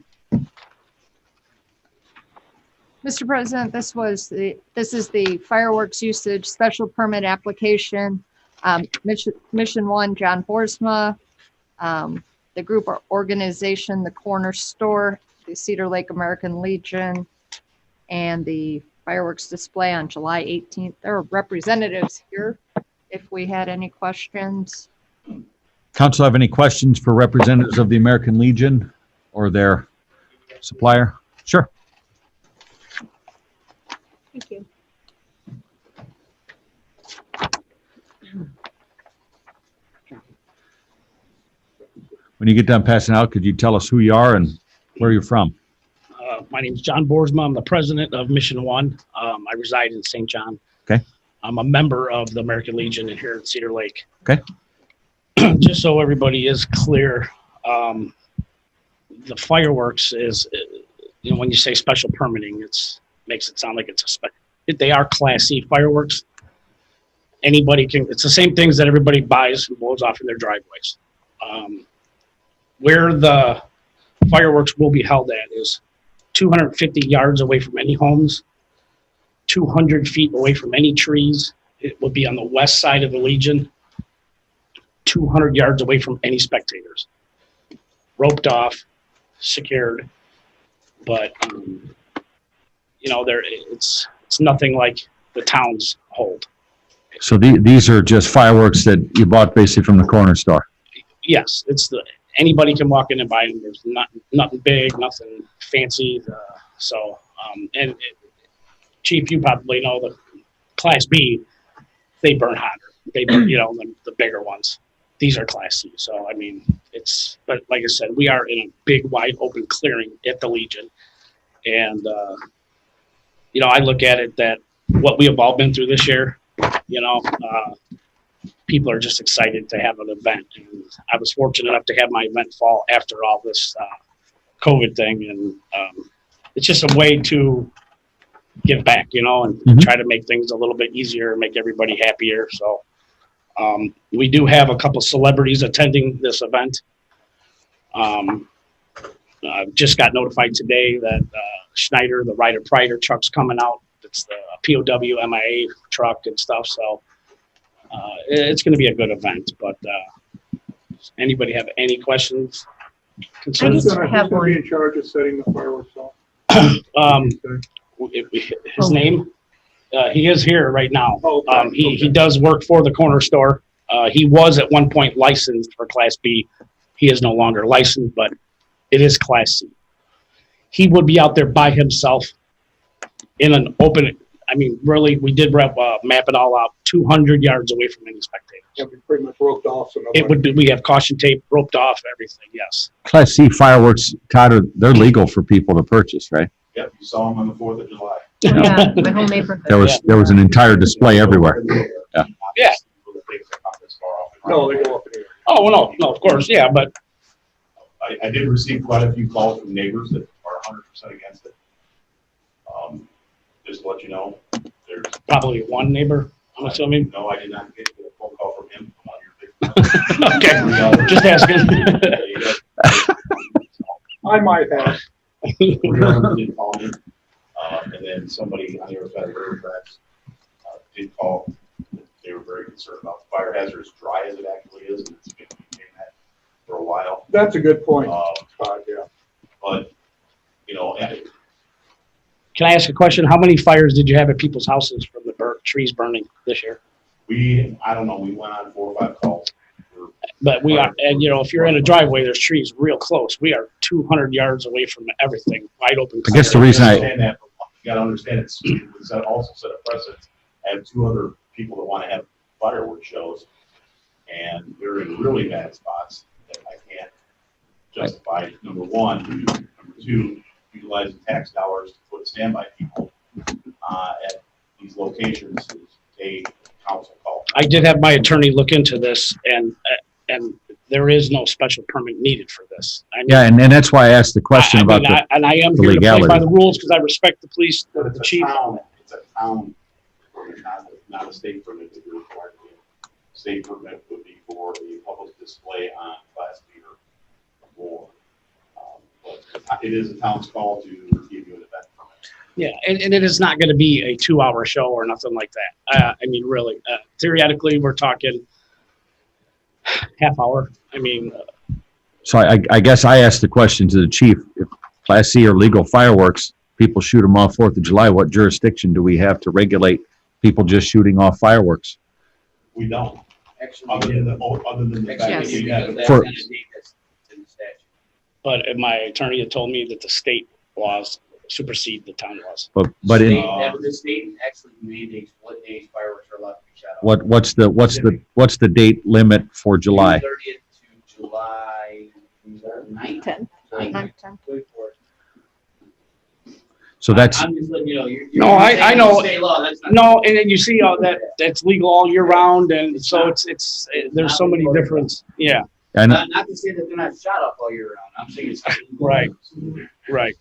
Mr. President, this is the fireworks usage special permit application. Mission 1, John Boersma, the group or organization, the Corner Store, the Cedar Lake American Legion, and the fireworks display on July 18th. There are representatives here if we had any questions. Council have any questions for representatives of the American Legion or their supplier? Sure. Thank you. When you get done passing out, could you tell us who you are and where you're from? My name is John Boersma. I'm the president of Mission 1. I reside in St. John. Okay. I'm a member of the American Legion here at Cedar Lake. Okay. Just so everybody is clear, the fireworks is, when you say special permitting, makes it sound like it's they are Class C fireworks. Anybody can, it's the same things that everybody buys and blows off in their driveways. Where the fireworks will be held at is 250 yards away from any homes, 200 feet away from any trees. It will be on the west side of the Legion, 200 yards away from any spectators. Roped off, secured, but it's nothing like the towns hold. So these are just fireworks that you bought basically from the corner store? Yes, anybody can walk in and buy them. There's nothing big, nothing fancy. Chief, you probably know the Class B they burn hotter. They burn, the bigger ones. These are Class C. So, I mean, but like I said, we are in a big, wide open clearing at the Legion. And, I look at it that what we have all been through this year, people are just excited to have an event. And I was fortunate enough to have my event fall after all this COVID thing. And it's just a way to give back, and try to make things a little bit easier, make everybody happier. So we do have a couple celebrities attending this event. Just got notified today that Schneider, the Ryder Prider truck's coming out. It's the POW MIA truck and stuff. So it's going to be a good event. But does anybody have any questions? Concerns? I have one. Be in charge of setting the fireworks off. His name, he is here right now. He does work for the corner store. He was at one point licensed for Class B. He is no longer licensed, but it is Class C. He would be out there by himself in an open. I mean, really, we did map it all out, 200 yards away from any spectators. It'll be pretty much roped off. So It would be. We have caution tape roped off, everything. Yes. Class C fireworks, Todd, they're legal for people to purchase, right? Yep, you saw them on the 4th of July. Yeah, my whole neighborhood. There was an entire display everywhere. Yeah. Yeah. No, they go up in the air. Oh, well, no, of course, yeah, but I did receive quite a few calls from neighbors that are 100% against it. Just to let you know, there's probably one neighbor, I'm assuming. No, I did not get a phone call from him. I'm on your Okay, just asking. I might have. did call me, and then somebody on the other side of the railroad tracks did call. They were very concerned about the fire hazard, as dry as it actually is, and it's been maintaining that for a while. That's a good point, Todd, yeah. But, Can I ask a question? How many fires did you have at people's houses from the trees burning this year? I don't know, we went on 4 or 5 calls. But we are, and if you're in a driveway, there's trees real close. We are 200 yards away from everything, wide open. I guess the reason You gotta understand it also set a precedent. I have 2 other people that want to have fireworks shows, and they're in really bad spots that I can't justify. Number one, number two, utilizing tax dollars to put standby people at these locations is a council call. I did have my attorney look into this, and there is no special permit needed for this. I mean, Yeah, and that's why I asked the question I about mean, the and I am the here to play by legality. the rules because I respect the police, But the it's a chief. It's a town permit, not a state permit that you're required to get. State permit would be for the public display on Class B or more. But it is a town's call to give you an event permit. Yeah, and it is not going to be a 2-hour show or nothing like that. I mean, really, theoretically, we're talking half hour. I mean, So I guess I asked the question to the chief, if Class C are legal fireworks, people shoot them off 4th of July, what jurisdiction do we have to regulate people just shooting off fireworks? We don't. Actually, Other than the fact that you have. For- but my attorney had told me that the state laws supersede the town laws. But The state actually mandates what days fireworks are allowed to be shot off. what's the date limit for July? June 30th to July 9th. 9th. So that's, I'm just letting you know. You're No, I know. State law, that's not. No, and then you see that's legal all year round, and so it's there's so many different. Yeah, I know, Not to say that they're not shot off all year round. I'm saying it's not legal. right, right.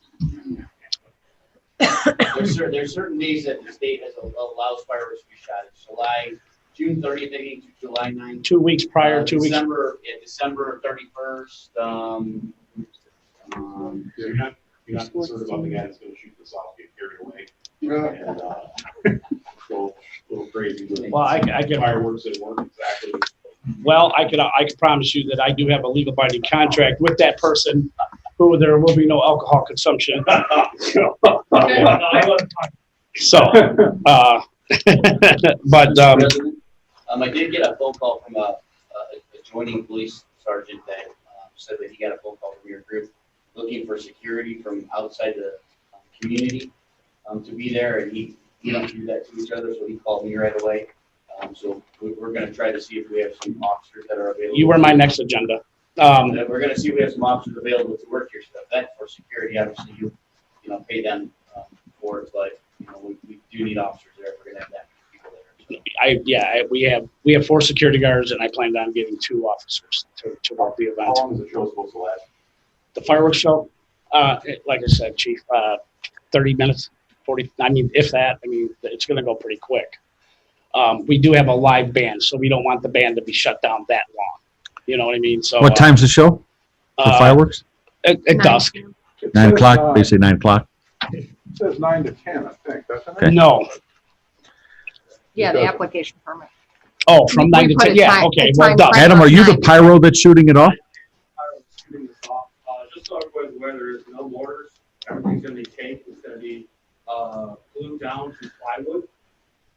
There's certain days that the state allows fireworks to be shot. It's June 30th, I think, to July 9th. 2 weeks prior, 2 weeks. December 31st. You're not concerned about the guy that's gonna shoot this off, get carried away. And, go a little crazy with Well, I can. fireworks that weren't exactly. Well, I can promise you that I do have a legal binding contract with that person, who there will be no alcohol consumption. So, but President, I did get a phone call from a adjoining police sergeant that said that he got a phone call from your group looking for security from outside the community to be there, and he don't do that to each other, so he called me right away. So we're gonna try to see if we have some officers that are available. You were my next agenda. We're gonna see if we have some officers available to work your stuff. That for security, obviously, you know, pay them for it, but, you know, we do need officers there if we're gonna have that many people there. We have 4 security guards, and I planned on getting 2 officers to work the event. How long is the show supposed to last? The fireworks show, like I said, Chief, 30 minutes, 40, I mean, if that, I mean, it's gonna go pretty quick. We do have a live band, so we don't want the band to be shut down that long. You know what I mean? So. What time's the show? For fireworks? At dusk. 9 o'clock, basically 9 o'clock. It says 9 to 10, I think, doesn't it? Okay. No. Yeah, the application permit. Oh, from We 9 to put 10, a yeah, time- okay, a well time done. frame. Adam, are you the pyro that's shooting it off? Shooting this off, just so everybody's aware, there is no mortars. Everything's gonna be taped. It's gonna be, glued down to plywood.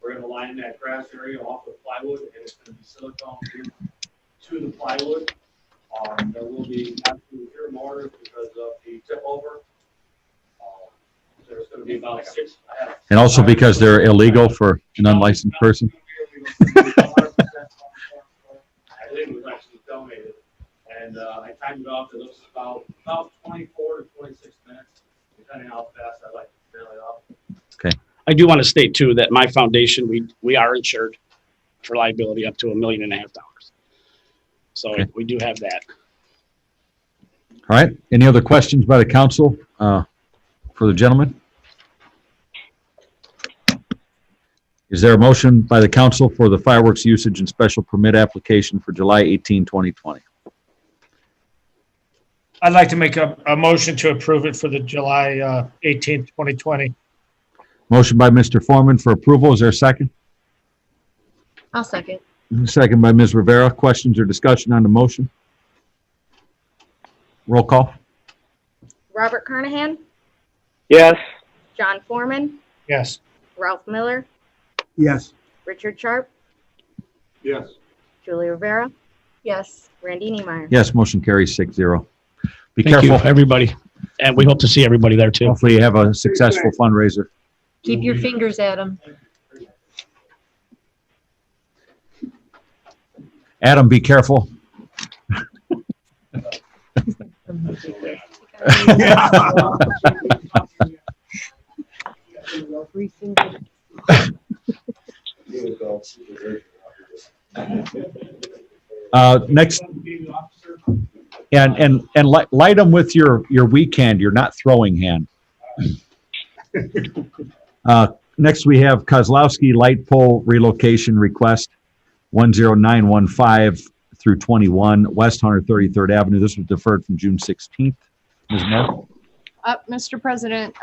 We're gonna line that grass area off with plywood, and it's gonna be silicone glued to the plywood. There will be absolutely zero mortars because of the tip over. There's gonna be about 6. And also because they're illegal for an unlicensed person? I believe it was actually donated, and I timed it off. It looks about 24 to 26 minutes, depending how fast I like to fill it up. I do want to state too that my foundation, we are insured for liability up to $1.5 million. So Okay. we do have that. All right, any other questions by the council for the gentleman? Is there a motion by the council for the fireworks usage and special permit application for July 18, 2020? I'd like to make a motion to approve it for the July 18th, 2020. Motion by Mr. Foreman for approval. Is there a second? I'll second. Second by Ms. Rivera. Questions or discussion on the motion? Roll call. Robert Carnahan, Yes. John Foreman, Yes. Ralph Miller, Yes. Richard Sharp, Yes. Julie Rivera, Yes. Randy Niemeyer. Yes, motion carries 6-0. Be Thank you, careful. everybody. And we hope to see everybody there too. Hopefully you have a successful fundraiser. Keep your fingers at them. Adam, be careful. Next, and light them with your weak hand, your not throwing hand. Next, we have Kozlowski Light Pole Relocation Request 10915 through 21 West 133rd Avenue. This was deferred from June 16th. Ms. Moore? Mr. President,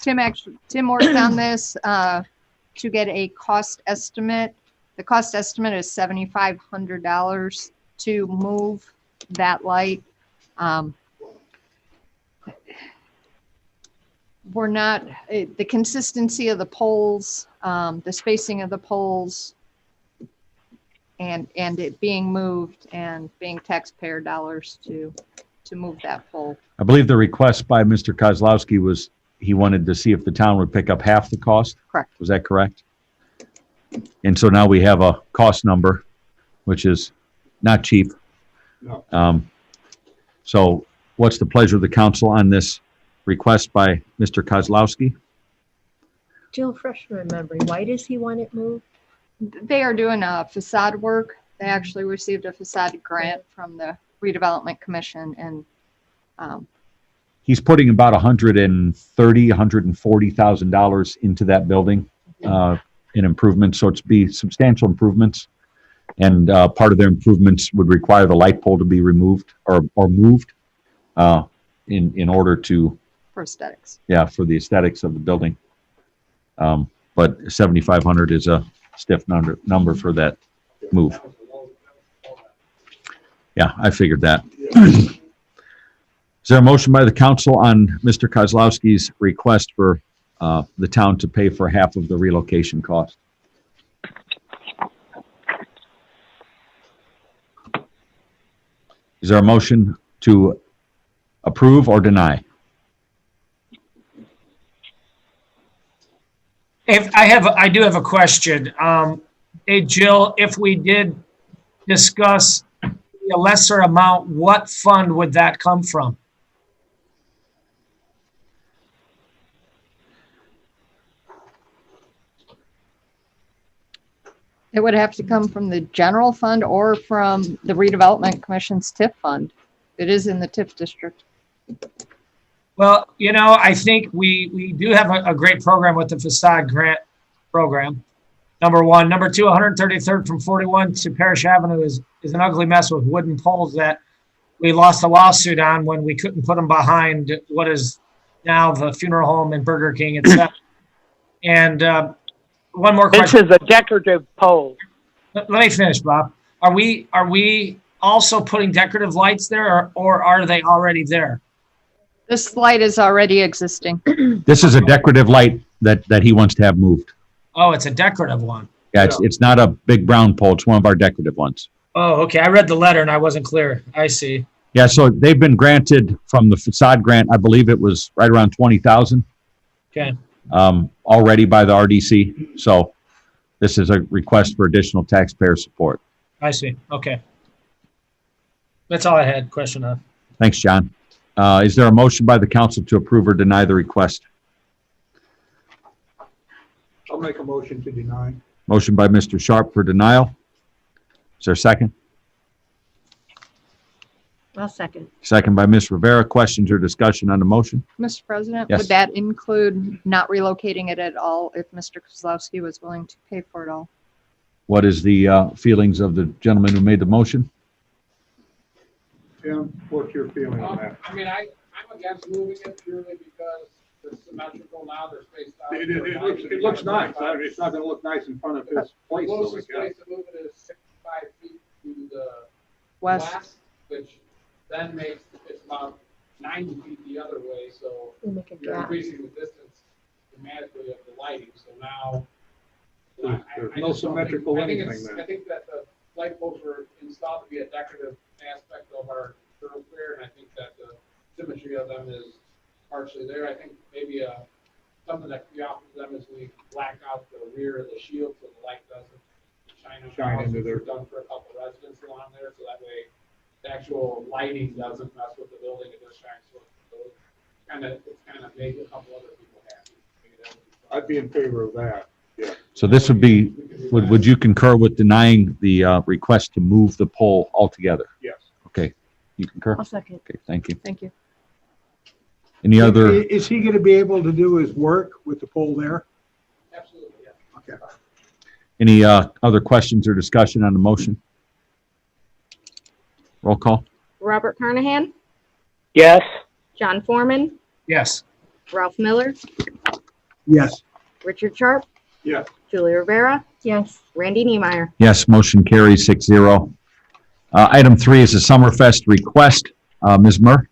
Tim worked on this to get a cost estimate. The cost estimate is $7,500 to move that light. We're not, the consistency of the poles, the spacing of the poles, and it being moved and being taxpayer dollars to move that pole. I believe the request by Mr. Kozlowski was he wanted to see if the town would pick up half the cost. Correct. Was that correct? And so now we have a cost number, which is not cheap. No. So what's the pleasure of the council on this request by Mr. Kozlowski? Jill, fresh from memory, why does he want it moved? They are doing facade work. They actually received a facade grant from the Redevelopment Commission, and He's putting about $140,000 into that building in improvements. So it's be substantial improvements. And part of their improvements would require the light pole to be removed or moved in order to, for aesthetics. yeah, for the aesthetics of the building. But 7,500 is a stiff number for that move. Yeah, I figured that. Is there a motion by the council on Mr. Kozlowski's request for the town to pay for half of the relocation cost? Is there a motion to approve or deny? I do have a question. Hey, Jill, if we did discuss a lesser amount, what fund would that come from? It would have to come from the general fund or from the redevelopment commission's TIF fund. It is in the TIF district. Well, I think we do have a great program with the facade grant program. Number one. Number two, 133rd from 41 to Parish Avenue is an ugly mess with wooden poles that we lost a lawsuit on when we couldn't put them behind what is now the funeral home and Burger King itself. And one more This question. is a decorative pole. Let me finish, Bob. Are we also putting decorative lights there, or are they already there? This light is already existing. This is a decorative light that he wants to have moved. Oh, it's a decorative one. Yeah, it's not a big brown pole. It's one of our decorative ones. Oh, okay. I read the letter and I wasn't clear. I see. Yeah, so they've been granted from the facade grant, I believe it was right around 20,000 Okay. already by the RDC. So this is a request for additional taxpayer support. I see. Okay. That's all I had question on. Thanks, John. Is there a motion by the council to approve or deny the request? I'll make a motion to deny. Motion by Mr. Sharp for denial. Is there a second? I'll second. Second by Ms. Rivera. Questions or discussion on the motion? Mr. President, Yes. would that include not relocating it at all if Mr. Kozlowski was willing to pay for it all? What is the feelings of the gentleman who made the motion? Tim, what's your feeling on that? I mean, I'm against moving it purely because it's symmetrical now, they're spaced out. It looks nice. It's not gonna look nice in front of his place. though, Closest I guess. place to move it is 65 feet to the West. west, which then makes, it's about 90 feet the other way, so We'll make a you're gap. increasing the distance dramatically of the lighting, so now. There's I no just don't think- symmetrical I think anything it's- there. I think that the light poles were installed to be a decorative aspect of our thoroughfare, and I think that the symmetry of them is partially there. I think maybe something that we offer them is we black out the rear of the shield so the light doesn't shine on the Shine house, into which their- we've done for a couple residents along there, so that way the actual lighting doesn't mess with the building, it just shines. So it's kind of made a couple other people happy. Maybe that would be fun. I'd be in favor of that, yeah. So this would be, would you concur with denying the request to move the pole altogether? Yes. Okay, you concur? I'll second. Okay, thank you. Thank you. Any other, Is he gonna be able to do his work with the pole there? Absolutely, yeah. Okay. any other questions or discussion on the motion? Roll call? Robert Carnahan, Yes. John Foreman, Yes. Ralph Miller, Yes. Richard Sharp, Yes. Julie Rivera, Yes. Randy Niemeyer. Yes, motion carries 6-0. Item 3 is a Summerfest request. Ms. Murr?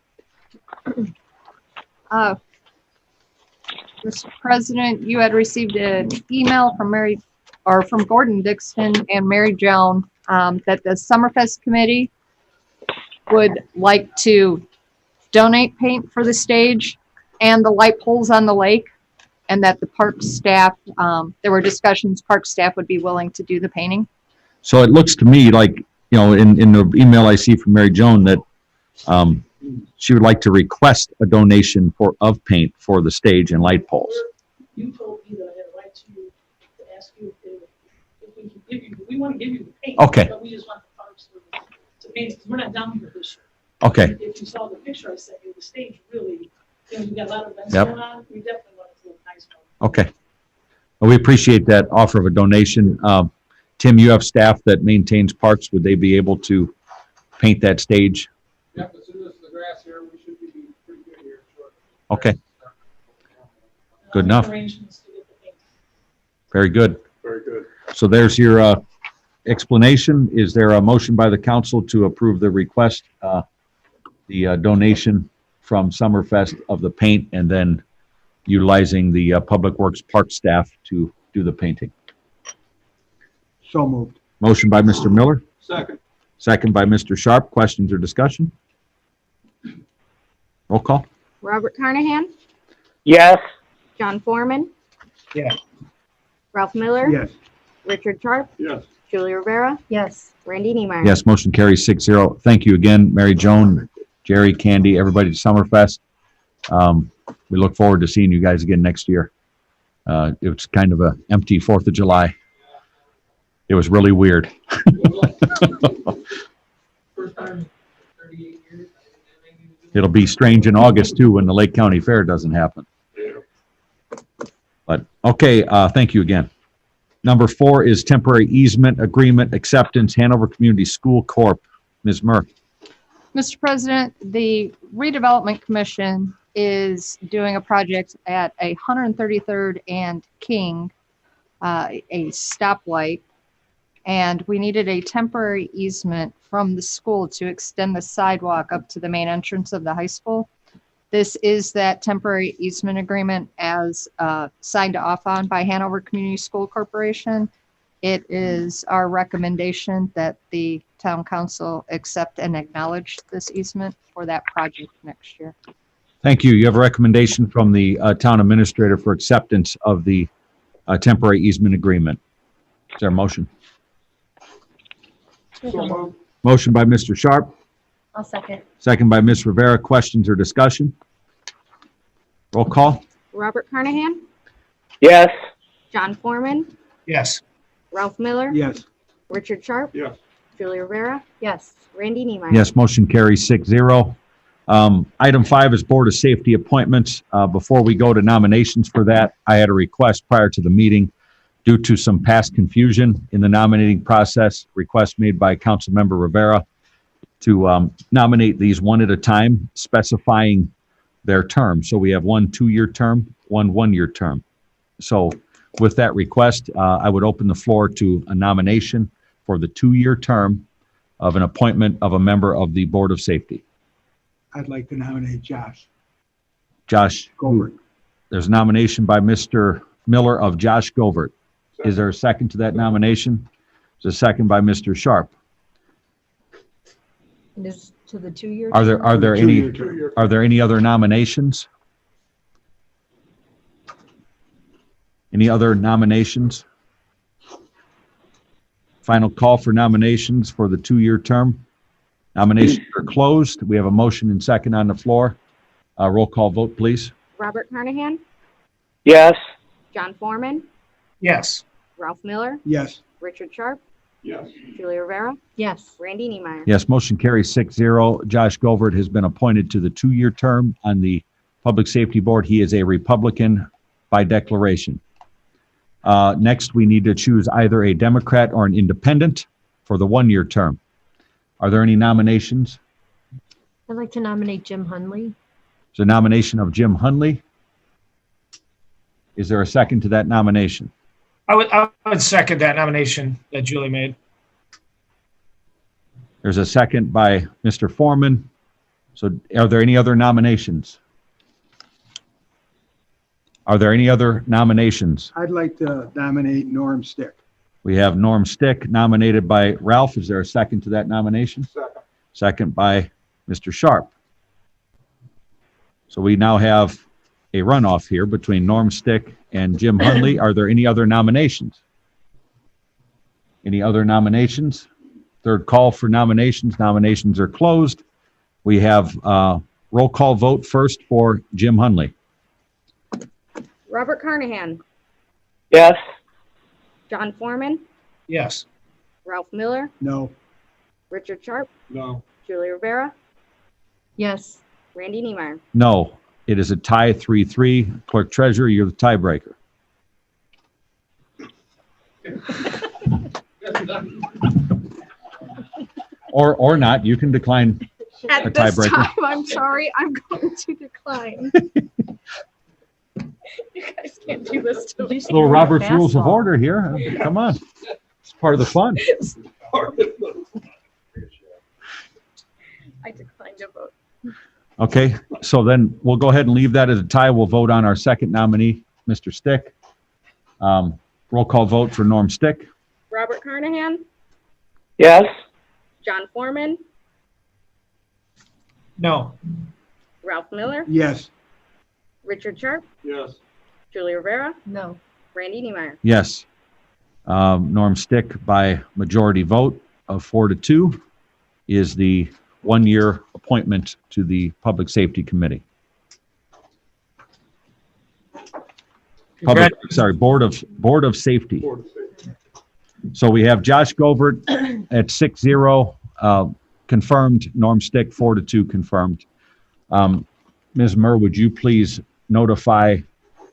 Mr. President, you had received an email from from Gordon Dixon and Mary Joan that the Summerfest Committee would like to donate paint for the stage and the light poles on the lake, and that the park staff, there were discussions, park staff would be willing to do the painting. So it looks to me like, in the email I see from Mary Joan that she would like to request a donation of paint for the stage and light poles. You told me that I had a right to ask you if we can give you, we want to give you the paint. Okay. But we just want the parks to paint it, because we're not down here this year. Okay, If you saw the picture I sent you, the stage really, you've got a lot of events Yep. going on, we definitely want it to look nice. okay. Well, we appreciate that offer of a donation. Tim, you have staff that maintains parks. Would they be able to paint that stage? Yep, as soon as the grass here, we should be pretty good here shortly. Okay, good enough. Arrangements to get the paint. Very good. Very good. So there's your explanation. Is there a motion by the council to approve the request, the donation from Summerfest of the paint, and then utilizing the Public Works Park staff to do the painting? So moved. Motion by Mr. Miller, Second. second by Mr. Sharp. Questions or discussion? Roll call? Robert Carnahan, Yes. John Foreman. Yeah. Ralph Miller. Yes. Richard Sharp, Yes. Julie Rivera, Yes. Randy Niemeyer. Yes, motion carries 6-0. Thank you again, Mary Joan, Jerry, Candy, everybody at Summerfest. We look forward to seeing you guys again next year. It was kind of an empty 4th of July. It was really weird. First time in 38 years. It'll be strange in August too, when the Lake County Fair doesn't happen. But, okay, thank you again. Number 4 is temporary easement agreement acceptance, Hanover Community School Corp. Ms. Murph. Mr. President, the redevelopment commission is doing a project at 133rd and King, a stoplight. And we needed a temporary easement from the school to extend the sidewalk up to the main entrance of the high school. This is that temporary easement agreement as signed off on by Hanover Community School Corporation. It is our recommendation that the town council accept and acknowledge this easement for that project next year. Thank you. You have a recommendation from the town administrator for acceptance of the temporary easement agreement. Is there a motion? Motion by Mr. Sharp, I'll second. second by Ms. Rivera. Questions or discussion? Roll call? Robert Carnahan, Yes. John Foreman, Yes. Ralph Miller, Yes. Richard Sharp, Yes. Julie Rivera, Yes. Randy Niemeyer. Yes, motion carries 6-0. Item 5 is Board of Safety appointments. Before we go to nominations for that, I had a request prior to the meeting due to some past confusion in the nominating process, request made by Councilmember Rivera to nominate these one at a time, specifying their term. So we have one 2-year term, one 1-year term. So with that request, I would open the floor to a nomination for the 2-year term of an appointment of a member of the Board of Safety. I'd like to nominate Josh Josh, Goldberg. there's a nomination by Mr. Miller of Josh Govert. Is there a second to that nomination? There's a second by Mr. Sharp. And is to the 2-year? Are there any, Two-year term. are there any other nominations? Any other nominations? Final call for nominations for the 2-year term. Nominations are closed. We have a motion and second on the floor. Roll call vote, please. Robert Carnahan, Yes. John Foreman, Yes. Ralph Miller, Yes. Richard Sharp, Yes. Julie Rivera, Yes. Randy Niemeyer. Yes, motion carries 6-0. Josh Govert has been appointed to the 2-year term on the Public Safety Board. He is a Republican by declaration. Next, we need to choose either a Democrat or an independent for the 1-year term. Are there any nominations? I'd like to nominate Jim Hunley. There's a nomination of Jim Hunley. Is there a second to that nomination? I would second that nomination that Julie made. There's a second by Mr. Foreman. So are there any other nominations? Are there any other nominations? I'd like to nominate Norm Stick. We have Norm Stick nominated by Ralph. Is there a second to that nomination? Second. Second by Mr. Sharp. So we now have a runoff here between Norm Stick and Jim Hunley. Are there any other nominations? Any other nominations? Third call for nominations. Nominations are closed. We have roll call vote first for Jim Hunley. Robert Carnahan, Yes. John Foreman, Yes. Ralph Miller, No. Richard Sharp, No. Julie Rivera, Yes. Randy Niemeyer. No. It is a tie 3-3. Clerk Treasurer, you're the tiebreaker. Or not. You can decline. A At this tiebreaker. time, I'm sorry, I'm going to decline. You guys can't do this to me. Little Robert's Rules of Order here. Come on. It's part of the fun. I declined to vote. Okay, so then we'll go ahead and leave that as a tie. We'll vote on our second nominee, Mr. Stick. Roll call vote for Norm Stick. Robert Carnahan, Yes. John Foreman, No. Ralph Miller, Yes. Richard Sharp, Yes. Julie Rivera, No. Randy Niemeyer. Yes. Norm Stick by majority vote of 4-2 is the one-year appointment to the Public Safety Committee. Board of Safety. So we have Josh Govert at 6-0, confirmed. Norm Stick 4-2 confirmed. Ms. Murr, would you please notify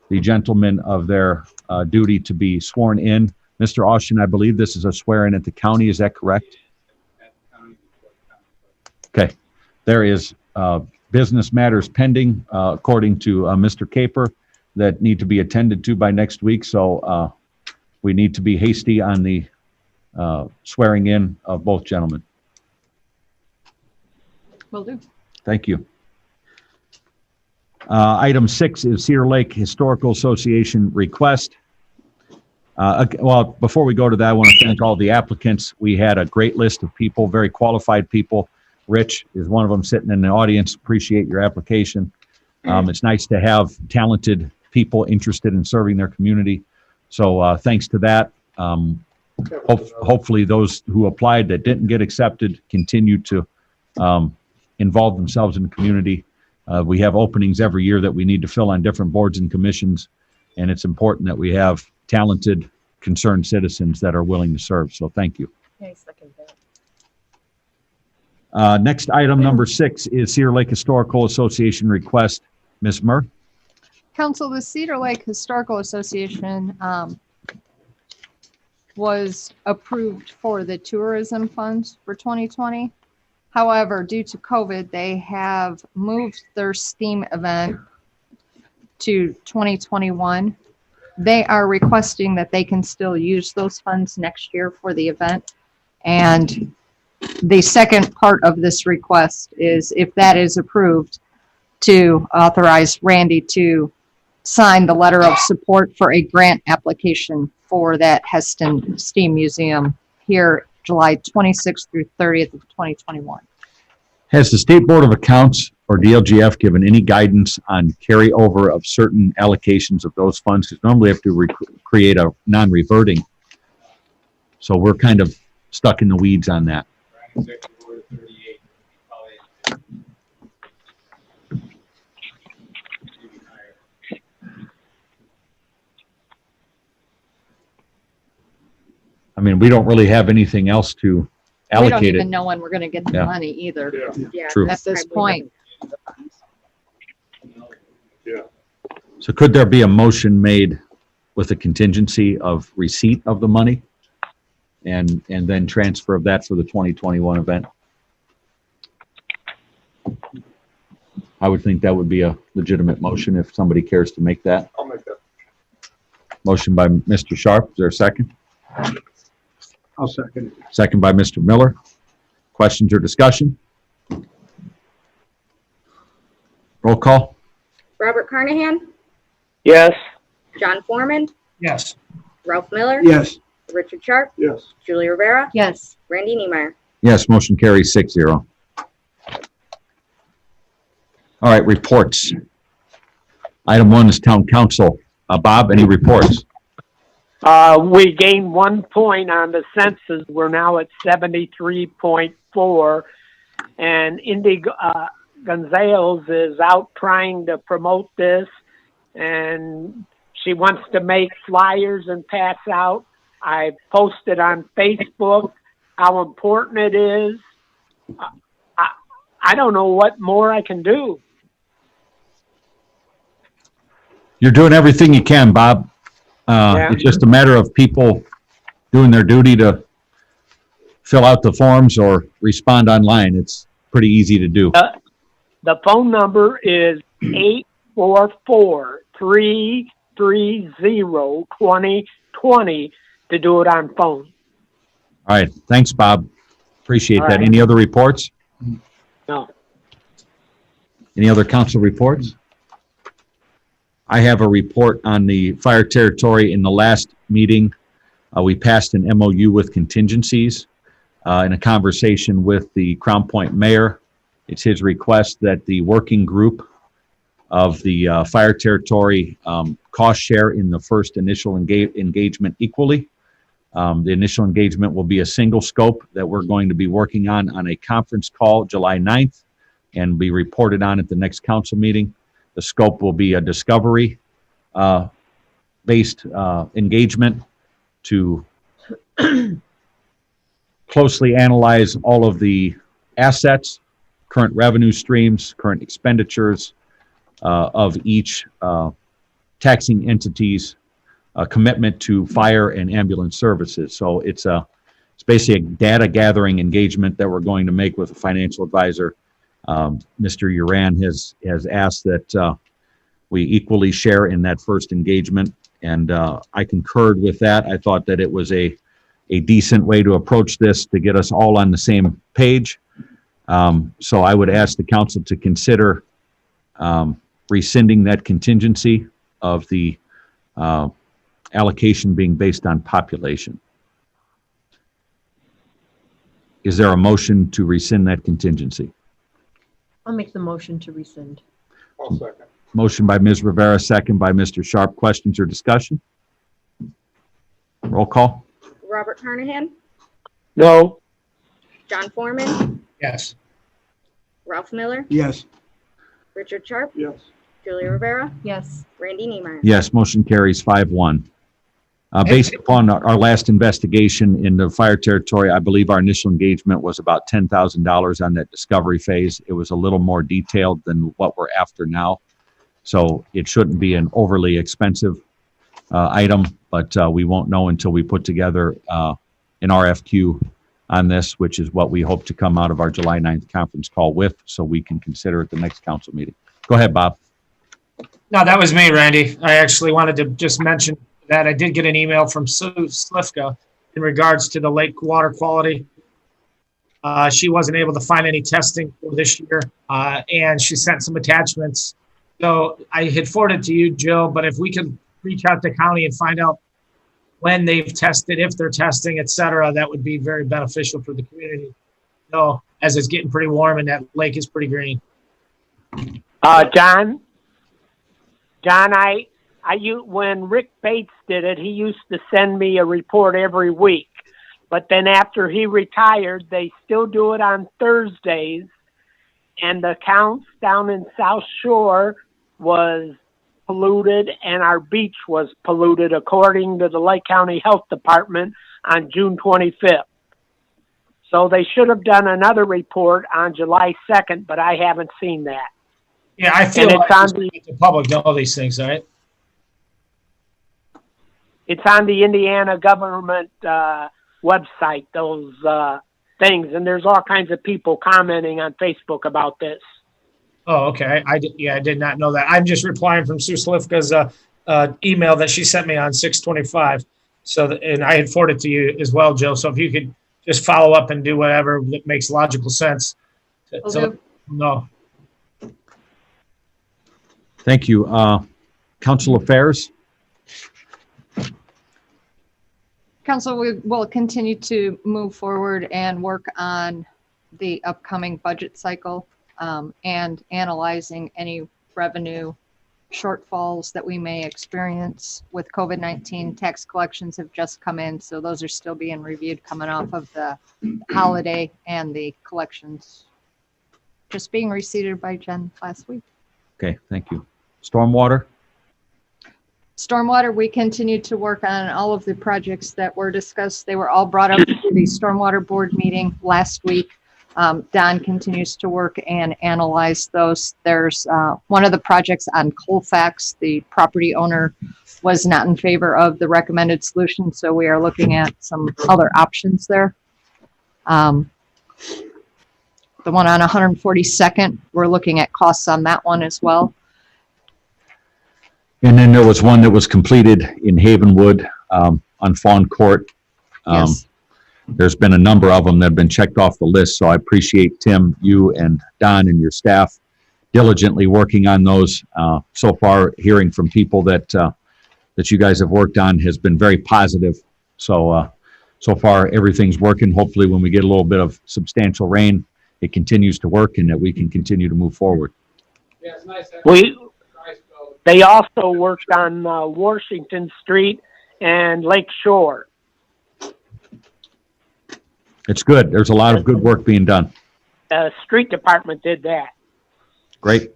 the gentlemen of their duty to be sworn in? Mr. Austin, I believe this is a swear-in at the county. Is that correct? Okay. There is business matters pending, according to Mr. Caper, that need to be attended to by next week. So we need to be hasty on the swearing in of both gentlemen. Will do. Thank you. Item 6 is Cedar Lake Historical Association request. Well, before we go to that, I want to thank all the applicants. We had a great list of people, very qualified people. Rich is one of them sitting in the audience. Appreciate your application. It's nice to have talented people interested in serving their community. So thanks to that. Hopefully those who applied that didn't get accepted continue to involve themselves in the community. We have openings every year that we need to fill on different boards and commissions, and it's important that we have talented, concerned citizens that are willing to serve. So thank you. Okay, second that. Next item, number 6, is Cedar Lake Historical Association request. Ms. Murr? Council, the Cedar Lake Historical Association was approved for the tourism funds for 2020. However, due to COVID, they have moved their STEAM event to 2021. They are requesting that they can still use those funds next year for the event. And the second part of this request is, if that is approved, to authorize Randy to sign the letter of support for a grant application for that Heston STEAM Museum here July 26th through 30th of 2021. Has the State Board of Accounts or DLGF given any guidance on carryover of certain allocations of those funds? Because normally we have to create a non-reverting. So we're kind of stuck in the weeds on that. I mean, we don't really have anything else to We don't allocate even it. know when we're going to get the Yeah. money either. Yeah, True. At this point. So could there be a motion made with a contingency of receipt of the money and then transfer of that for the 2021 event? I would think that would be a legitimate motion if somebody cares to make that. I'll make that. Motion by Mr. Sharp. Is there a second? I'll second it. Second by Mr. Miller. Questions or discussion? Roll call. Robert Carnahan, Yes. John Foreman, Yes. Ralph Miller. Yes. Richard Sharp, Yes. Julie Rivera, Yes. Randy Niemeyer. Yes, motion carries 6-0. All right, reports. Item 1 is town council. Bob, any reports? We gained 1 point on the census. We're now at 73.4. And Indy Gonzalez is out trying to promote this. And she wants to make flyers and pass out. I posted on Facebook how important it is. I don't know what more I can do. You're doing everything you can, Bob. Yeah. It's just a matter of people doing their duty to fill out the forms or respond online. It's pretty easy to do. The phone number is 844-330-2020 to do it on phone. All right, thanks, Bob. Appreciate All that. right. Any other reports? No. Any other council reports? I have a report on the fire territory. In the last meeting, we passed an MOU with contingencies in a conversation with the Crown Point mayor. It's his request that the working group of the fire territory cost share in the first initial engagement equally. The initial engagement will be a single scope that we're going to be working on a conference call July 9th and be reported on at the next council meeting. The scope will be a discovery based engagement to closely analyze all of the assets, current revenue streams, current expenditures of each taxing entity's commitment to fire and ambulance services. So it's basically a data gathering engagement that we're going to make with a financial advisor. Mr. Uran has asked that we equally share in that first engagement, and I concurred with that. I thought that it was a decent way to approach this to get us all on the same page. So I would ask the council to consider rescinding that contingency of the allocation being based on population. Is there a motion to rescind that contingency? I'll make the motion to rescind. I'll second. Motion by Ms. Rivera, second by Mr. Sharp. Questions or discussion? Roll call. Robert Carnahan, No. John Foreman, Yes. Ralph Miller, Yes. Richard Sharp, Yes. Julia Rivera, Yes. Randy Niemeyer. Yes, motion carries 5-1. Based upon our last investigation in the fire territory, I believe our initial engagement was about $10,000 on that discovery phase. It was a little more detailed than what we're after now. So it shouldn't be an overly expensive item, but we won't know until we put together an RFQ on this, which is what we hope to come out of our July 9th conference call with, so we can consider at the next council meeting. Go ahead, Bob. No, that was me, Randy. I actually wanted to just mention that I did get an email from Sue Slifka in regards to the lake water quality. She wasn't able to find any testing for this year, and she sent some attachments. So I had forwarded to you, Jill, but if we could reach out to county and find out when they've tested, if they're testing, et cetera, that would be very beneficial for the community. So as it's getting pretty warm and that lake is pretty green. John, when Rick Bates did it, he used to send me a report every week. But then after he retired, they still do it on Thursdays. And the counts down in South Shore was polluted and our beach was polluted, according to the Lake County Health Department on June 25th. So they should have done another report on July 2nd, but I haven't seen that. Yeah, I feel And like it's on the public know these things, all right? It's on the Indiana government website, those things, and there's all kinds of people commenting on Facebook about this. Oh, okay. I did not know that. I'm just replying from Sue Slifka's email that she sent me on 6/25. So, and I had forwarded to you as well, Jill. So if you could just follow up and do whatever that makes logical sense. No. Thank you. Council Affairs. Council, we will continue to move forward and work on the upcoming budget cycle and analyzing any revenue shortfalls that we may experience with COVID-19. Tax collections have just come in, so those are still being reviewed coming off of the holiday and the collections just being received by Jen last week. Okay, thank you. Stormwater. Stormwater, we continue to work on all of the projects that were discussed. They were all brought up to the Stormwater Board meeting last week. Don continues to work and analyze those. There's one of the projects on Colfax. The property owner was not in favor of the recommended solution, so we are looking at some other options there. The one on 142nd, we're looking at costs on that one as well. And then there was one that was completed in Havenwood on Fawn Court. Yes. There's been a number of them that have been checked off the list, so I appreciate Tim, you and Don and your staff diligently working on those. So far, hearing from people that you guys have worked on has been very positive. So far, everything's working. Hopefully, when we get a little bit of substantial rain, it continues to work and that we can continue to move forward. Yeah, it's nice. They also worked on Washington Street and Lake Shore. It's good. There's a lot of good work being done. The street department did that. Great.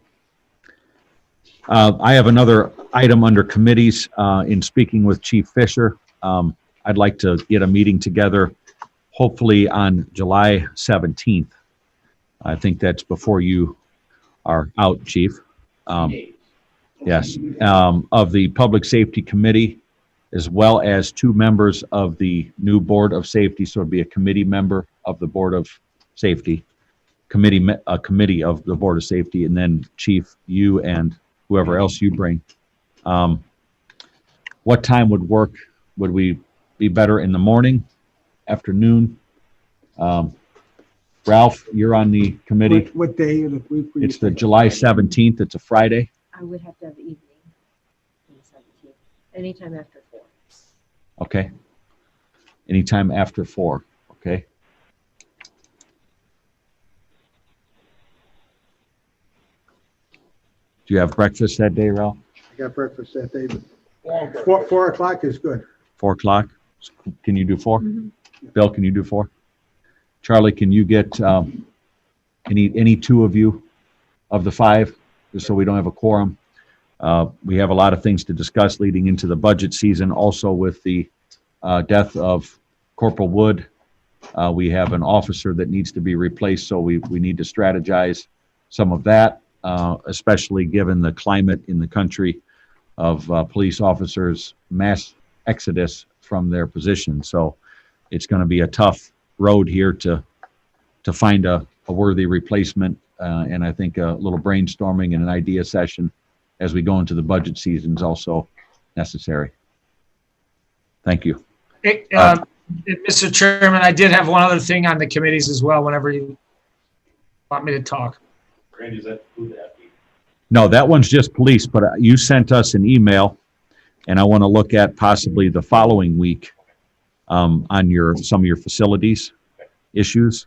I have another item under committees. In speaking with Chief Fisher, I'd like to get a meeting together, hopefully on July 17th. I think that's before you are out, Chief. Yes, of the Public Safety Committee, as well as 2 members of the new Board of Safety. So it'd be a committee member of the Board of Safety, a committee of the Board of Safety, and then Chief, you and whoever else you bring. What time would work? Would we be better in the morning, afternoon? Ralph, you're on the committee. What day of the week? were you It's the thinking? July 17th. It's a Friday. I would have to have evening on the 17th, anytime after 4. Okay. Anytime after 4. Okay. Do you have breakfast that day, Ralph? I got breakfast that day, but 4 o'clock is good. 4 o'clock? Can you do 4? Mhm. Bill, can you do 4? Charlie, can you get any 2 of you of the 5, just so we don't have a quorum? We have a lot of things to discuss leading into the budget season. Also with the death of Corporal Wood, we have an officer that needs to be replaced, so we need to strategize some of that, especially given the climate in the country of police officers' mass exodus from their positions. So it's going to be a tough road here to find a worthy replacement, and I think a little brainstorming and an idea session as we go into the budget season is also necessary. Thank you. Hey, Mr. Chairman, I did have one other thing on the committees as well, whenever you want me to talk. Randy, is that who that be? No, that one's just police, but you sent us an email, and I want to look at possibly the following week on some of your facilities issues.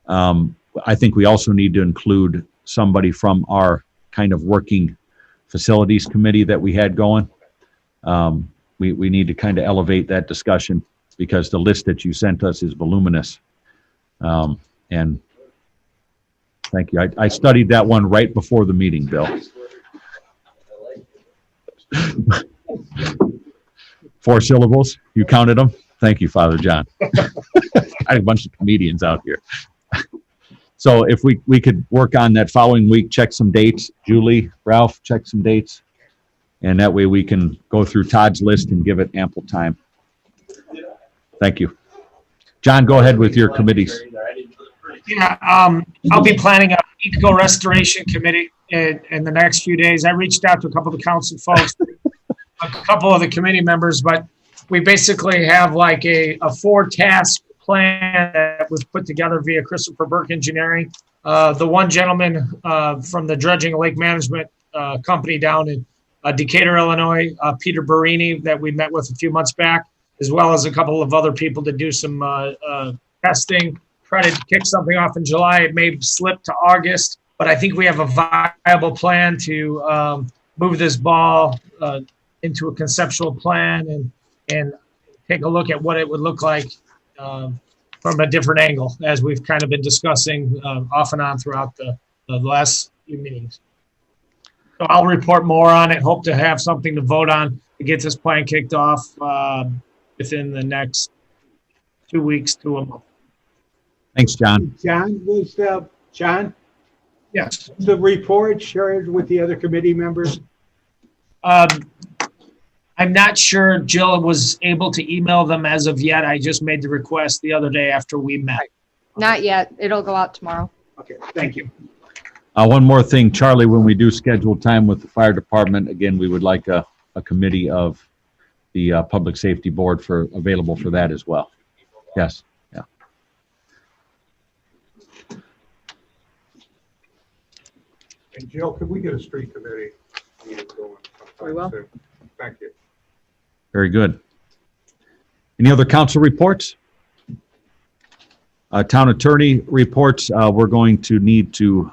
I think we also need to include somebody from our kind of working facilities committee that we had going. We need to kind of elevate that discussion because the list that you sent us is voluminous. And thank you. I studied that one right before the meeting, Bill. 4 syllables. You counted them? Thank you, Father John. I have a bunch of comedians out here. So if we could work on that following week, check some dates. Julie, Ralph, check some dates. And that way we can go through Todd's list and give it ample time. Thank you. John, go ahead with your committees. Yeah, I'll be planning a eco restoration committee in the next few days. I reached out to a couple of the council folks, a couple of the committee members, but we basically have like a 4-task plan that was put together via Christopher Burke Engineering. The one gentleman from the Dredging and Lake Management Company down in Decatur, Illinois, Peter Barini, that we met with a few months back, as well as a couple of other people to do some testing, try to kick something off in July. It may slip to August, but I think we have a viable plan to move this ball into a conceptual plan and take a look at what it would look like from a different angle, as we've kind of been discussing off and on throughout the last few meetings. So I'll report more on it. Hope to have something to vote on to get this plan kicked off within the next 2 weeks to a month. Thanks, John. John? Yes. The report shared with the other committee members? I'm not sure Jill was able to email them as of yet. I just made the request the other day after we met. Not yet. It'll go out tomorrow. Okay, thank you. One more thing, Charlie, when we do schedule time with the fire department, again, we would like a committee of the Public Safety Board available for that as well. Yes, yeah. And Jill, could we get a street committee meeting going We will. sometime soon? Thank you. Very good. Any other council reports? Town attorney reports, we're going to need to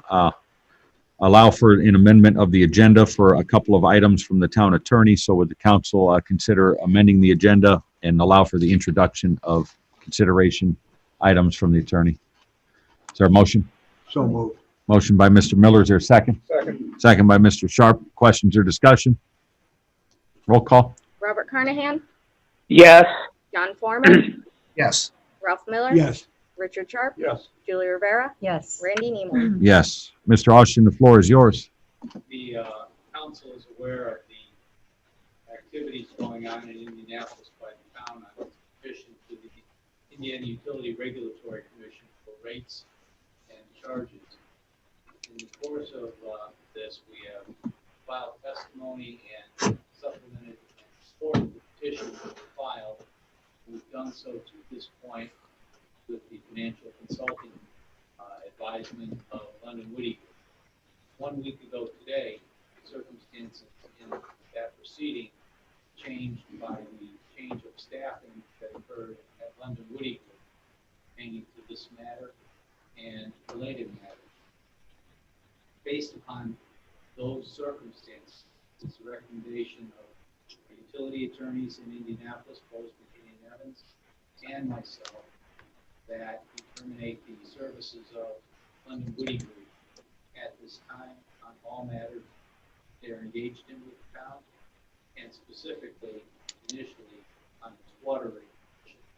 allow for an amendment of the agenda for a couple of items from the town attorney. So would the council consider amending the agenda and allow for the introduction of consideration items from the attorney. Is there a motion? So moved. Motion by Mr. Miller. Is there a second? Second. Second by Mr. Sharp. Questions or discussion? Roll call. Robert Carnahan, Yes. John Foreman, Yes. Ralph Miller. Yes. Richard Sharp, Yes. Julie Rivera, Yes. Randy Neiman. Yes. Mr. Austin, the floor is yours. The council is aware of the activities going on in Indianapolis by the town on its petition to the Indiana Utility Regulatory Commission for rates and charges. In the course of this, we have filed testimony and supplemented and supported the petition that was filed. We've done so to this point with the financial consulting advisement of London Whitty. 1 week ago today, circumstances in that proceeding changed by the change of staffing that occurred at London Whitty pertaining to this matter and related matters. Based upon those circumstances, it's a recommendation of the utility attorneys in Indianapolis, both McKinney and Evans, and myself, that we terminate the services of London Whitty Group at this time on all matters they are engaged in with the town, and specifically, initially, on its water rate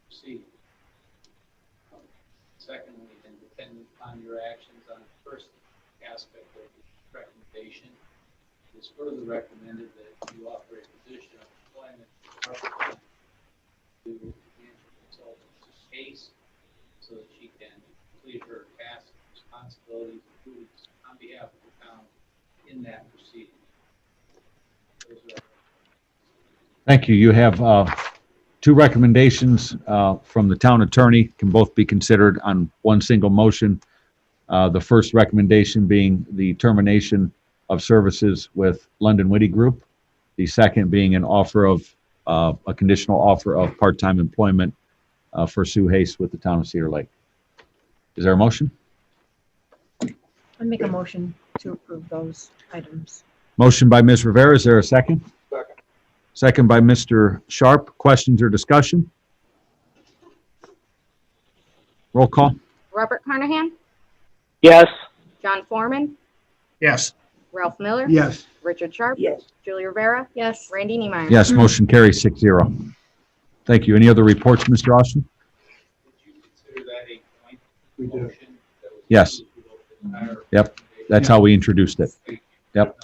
proceeding. Secondly, and depending upon your actions on the first aspect of the recommendation, it is further recommended that you offer a position of employment to the financial consultant's case so that she can complete her tasks, responsibilities, and duties on behalf of the town in that proceeding. Those are Thank you. You have two recommendations from the town attorney, can both be considered on one single motion. The first recommendation being the termination of services with London Whitty Group. The second being an offer of, a conditional offer of part-time employment for Sue Hayes with the town of Cedar Lake. Is there a motion? I make a motion to approve those items. Motion by Ms. Rivera. Is there a second? Second. Second by Mr. Sharp. Questions or discussion? Roll call. Robert Carnahan, Yes. John Foreman, Yes. Ralph Miller. Yes. Richard Sharp. Yes. Julie Rivera, Yes. Randy Neiman. Yes, motion carries 6-0. Thank you. Any other reports, Mr. Austin? Did you consider that a point We did. motion? That was Yes. the entire Yep. That's how we introduced it. Yep.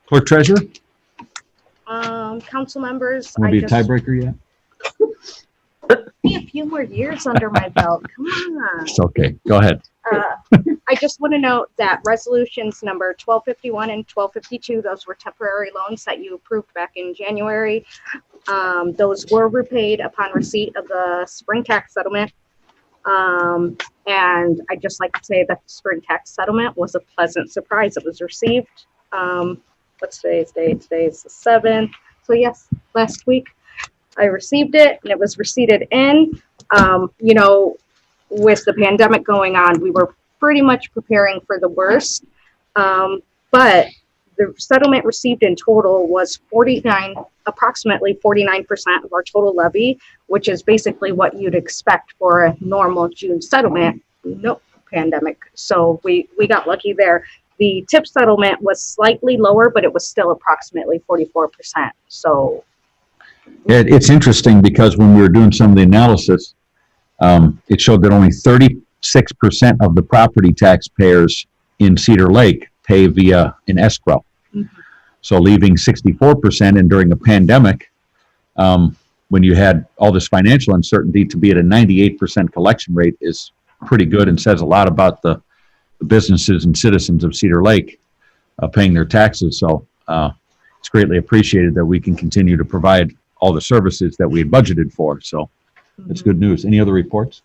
Clerk Treasurer, Council members, want I to be a just, tiebreaker yet? a few more years under my belt. Come on. It's okay. Go ahead. I just want to note that resolutions number 1251 and 1252, those were temporary loans that you approved back in January. Those were repaid upon receipt of the spring tax settlement. And I'd just like to say that the spring tax settlement was a pleasant surprise. It was received, what's today's date? Today's the 7th. So yes, last week I received it and it was receipted in. You know, with the pandemic going on, we were pretty much preparing for the worst. But the settlement received in total was approximately 49% of our total levy, which is basically what you'd expect for a normal June settlement, no pandemic. So we got lucky there. The tip settlement was slightly lower, but it was still approximately 44%. So It's interesting because when we were doing some of the analysis, it showed that only 36% of the property taxpayers in Cedar Lake pay via an escrow. So leaving 64%, and during a pandemic, when you had all this financial uncertainty, to be at a 98% collection rate is pretty good and says a lot about the businesses and citizens of Cedar Lake paying their taxes. So it's greatly appreciated that we can continue to provide all the services that we had budgeted for. So that's good news. Any other reports?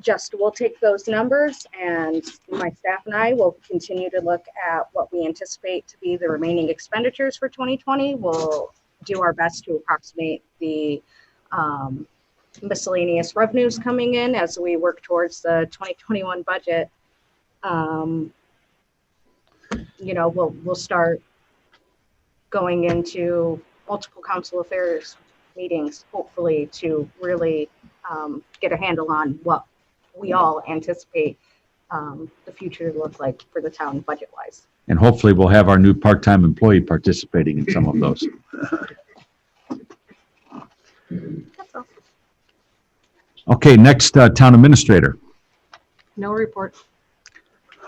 just we'll take those numbers and my staff and I will continue to look at what we anticipate to be the remaining expenditures for 2020. We'll do our best to approximate the miscellaneous revenues coming in as we work towards the 2021 budget. You know, we'll start going into multiple council affairs meetings, hopefully, to really get a handle on what we all anticipate the future to look like for the town budget-wise. And hopefully we'll have our new part-time employee participating in some of those. That's all. Okay, next, town administrator, No report.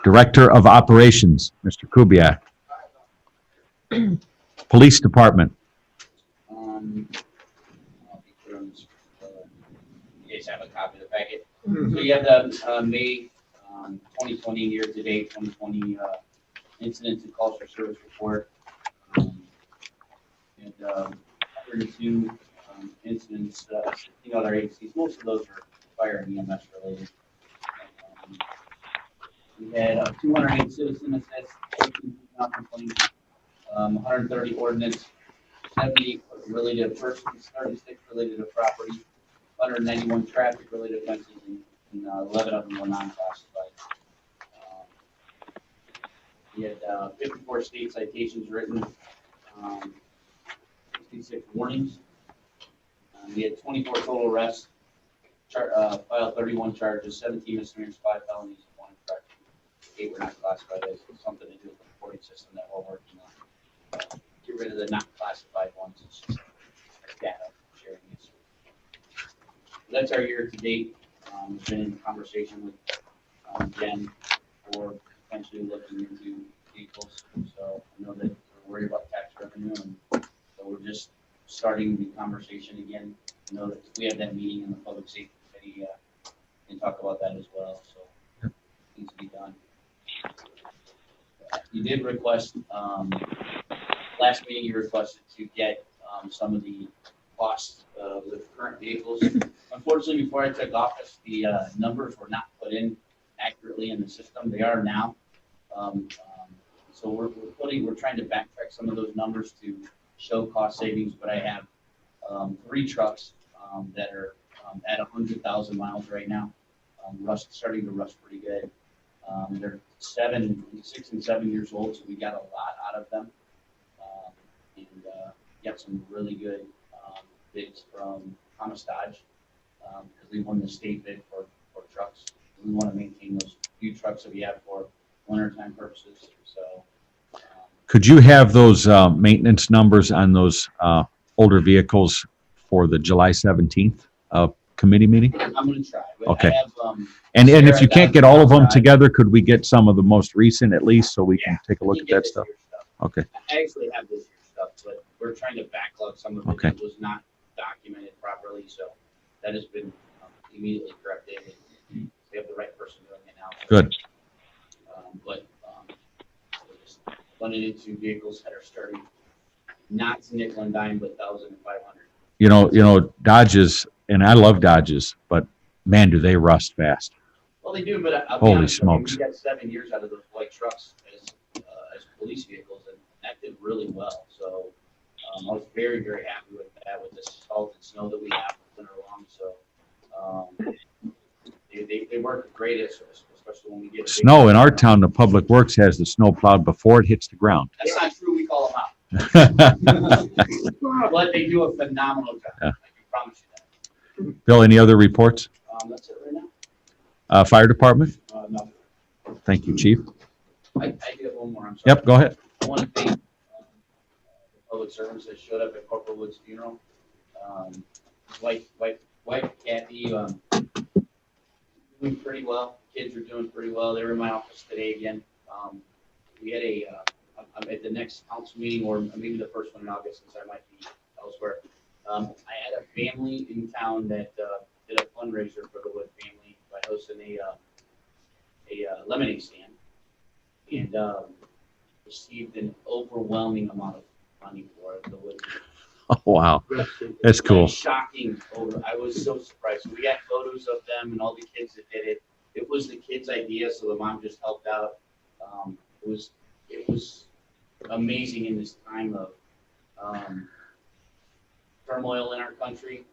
director of operations, Mr. Kubiak. Police department, I'll be clear on this, you guys have a copy of the packet. Mhm. So you have the May 2020 year-to-date 2020 incidents and calls for service report. And 102 incidents, 16 other agencies. Most of those are fire and EMS related. We had 208 citizen assessed, 18 complaints, 130 ordinance, 70 related to persons, 36 related to property, 191 traffic related offenses, and 11 of them were non-classified. We had 54 state citations written, 66 warnings. We had 24 total arrests, filed 31 charges, 17 misdemeanors, 5 felonies, 1 infraction. 8 were not classified as something to do with the reporting system that we're working on. Get rid of the not classified ones. It's just data sharing. That's our year to date. We've been in conversation with Jen for potentially looking into vehicles. So I know that we're worried about tax revenue, and so we're just starting the conversation again. I know that we have that meeting in the public safety committee and talk about that as well. So it needs to be done. You did request last meeting. You requested to get some of the costs with current vehicles. Unfortunately, before I took office, the numbers were not put in accurately in the system. They are now. So we're trying to backtrack some of those numbers to show cost savings. But I have 3 trucks that are at 100,000 miles right now, starting to rust pretty good. They're 6 and 7 years old, so we got a lot out of them, and got some really good bids from Thomas Dodge, because we won the state bid for trucks. We want to maintain those few trucks that we have for wintertime purposes. So, could you have those maintenance numbers on those older vehicles for the July 17th committee meeting? I'm going to try. But Okay. I have, And if Sarah you can't Dodge get all of them outside. together, could we get some of the most recent at least so we can take a look You at get that this stuff? year's stuff. Okay. I actually have this year's stuff, but we're trying to backlog some of it Okay. that was not documented properly, so that has been immediately corrected. And we have the right person doing it now. Good. But we're just running into vehicles that are starting not to nickel and dime, but 1,500. You know, Dodges, and I love Dodges, but man, do they rust fast. Well, they do, but I'll be Holy honest, I mean, smokes. we got 7 years out of those white trucks as police vehicles, and that did really well. So I was very, very happy with that, with the salt and snow that we have winter long. So they work great, especially when we get big- Snow in our town, the Public Works has the snow plowed before it hits the ground. That's not true. We call them out, but they do a phenomenal job. Yeah. I can promise you that. Bill, any other reports? That's it right now. Fire department? Nothing. Thank you, chief. I do have one more. I'm sorry. Yep, go ahead. I want to thank the public servants that showed up at Corporal Wood's funeral. Wife Kathy, doing pretty well. Kids are doing pretty well. They were in my office today again. We had I'm at the next council meeting, or maybe the first one in August, since I might be elsewhere. I had a family in town that did a fundraiser for the Wood family by hosting a lemonade stand, and received an overwhelming amount of money for it. The Wood. Oh, wow. That's cool. Like shocking. I was so surprised. We got photos of them and all the kids that did it. It was the kids' idea, so the mom just helped out. It was amazing in this time of turmoil in our country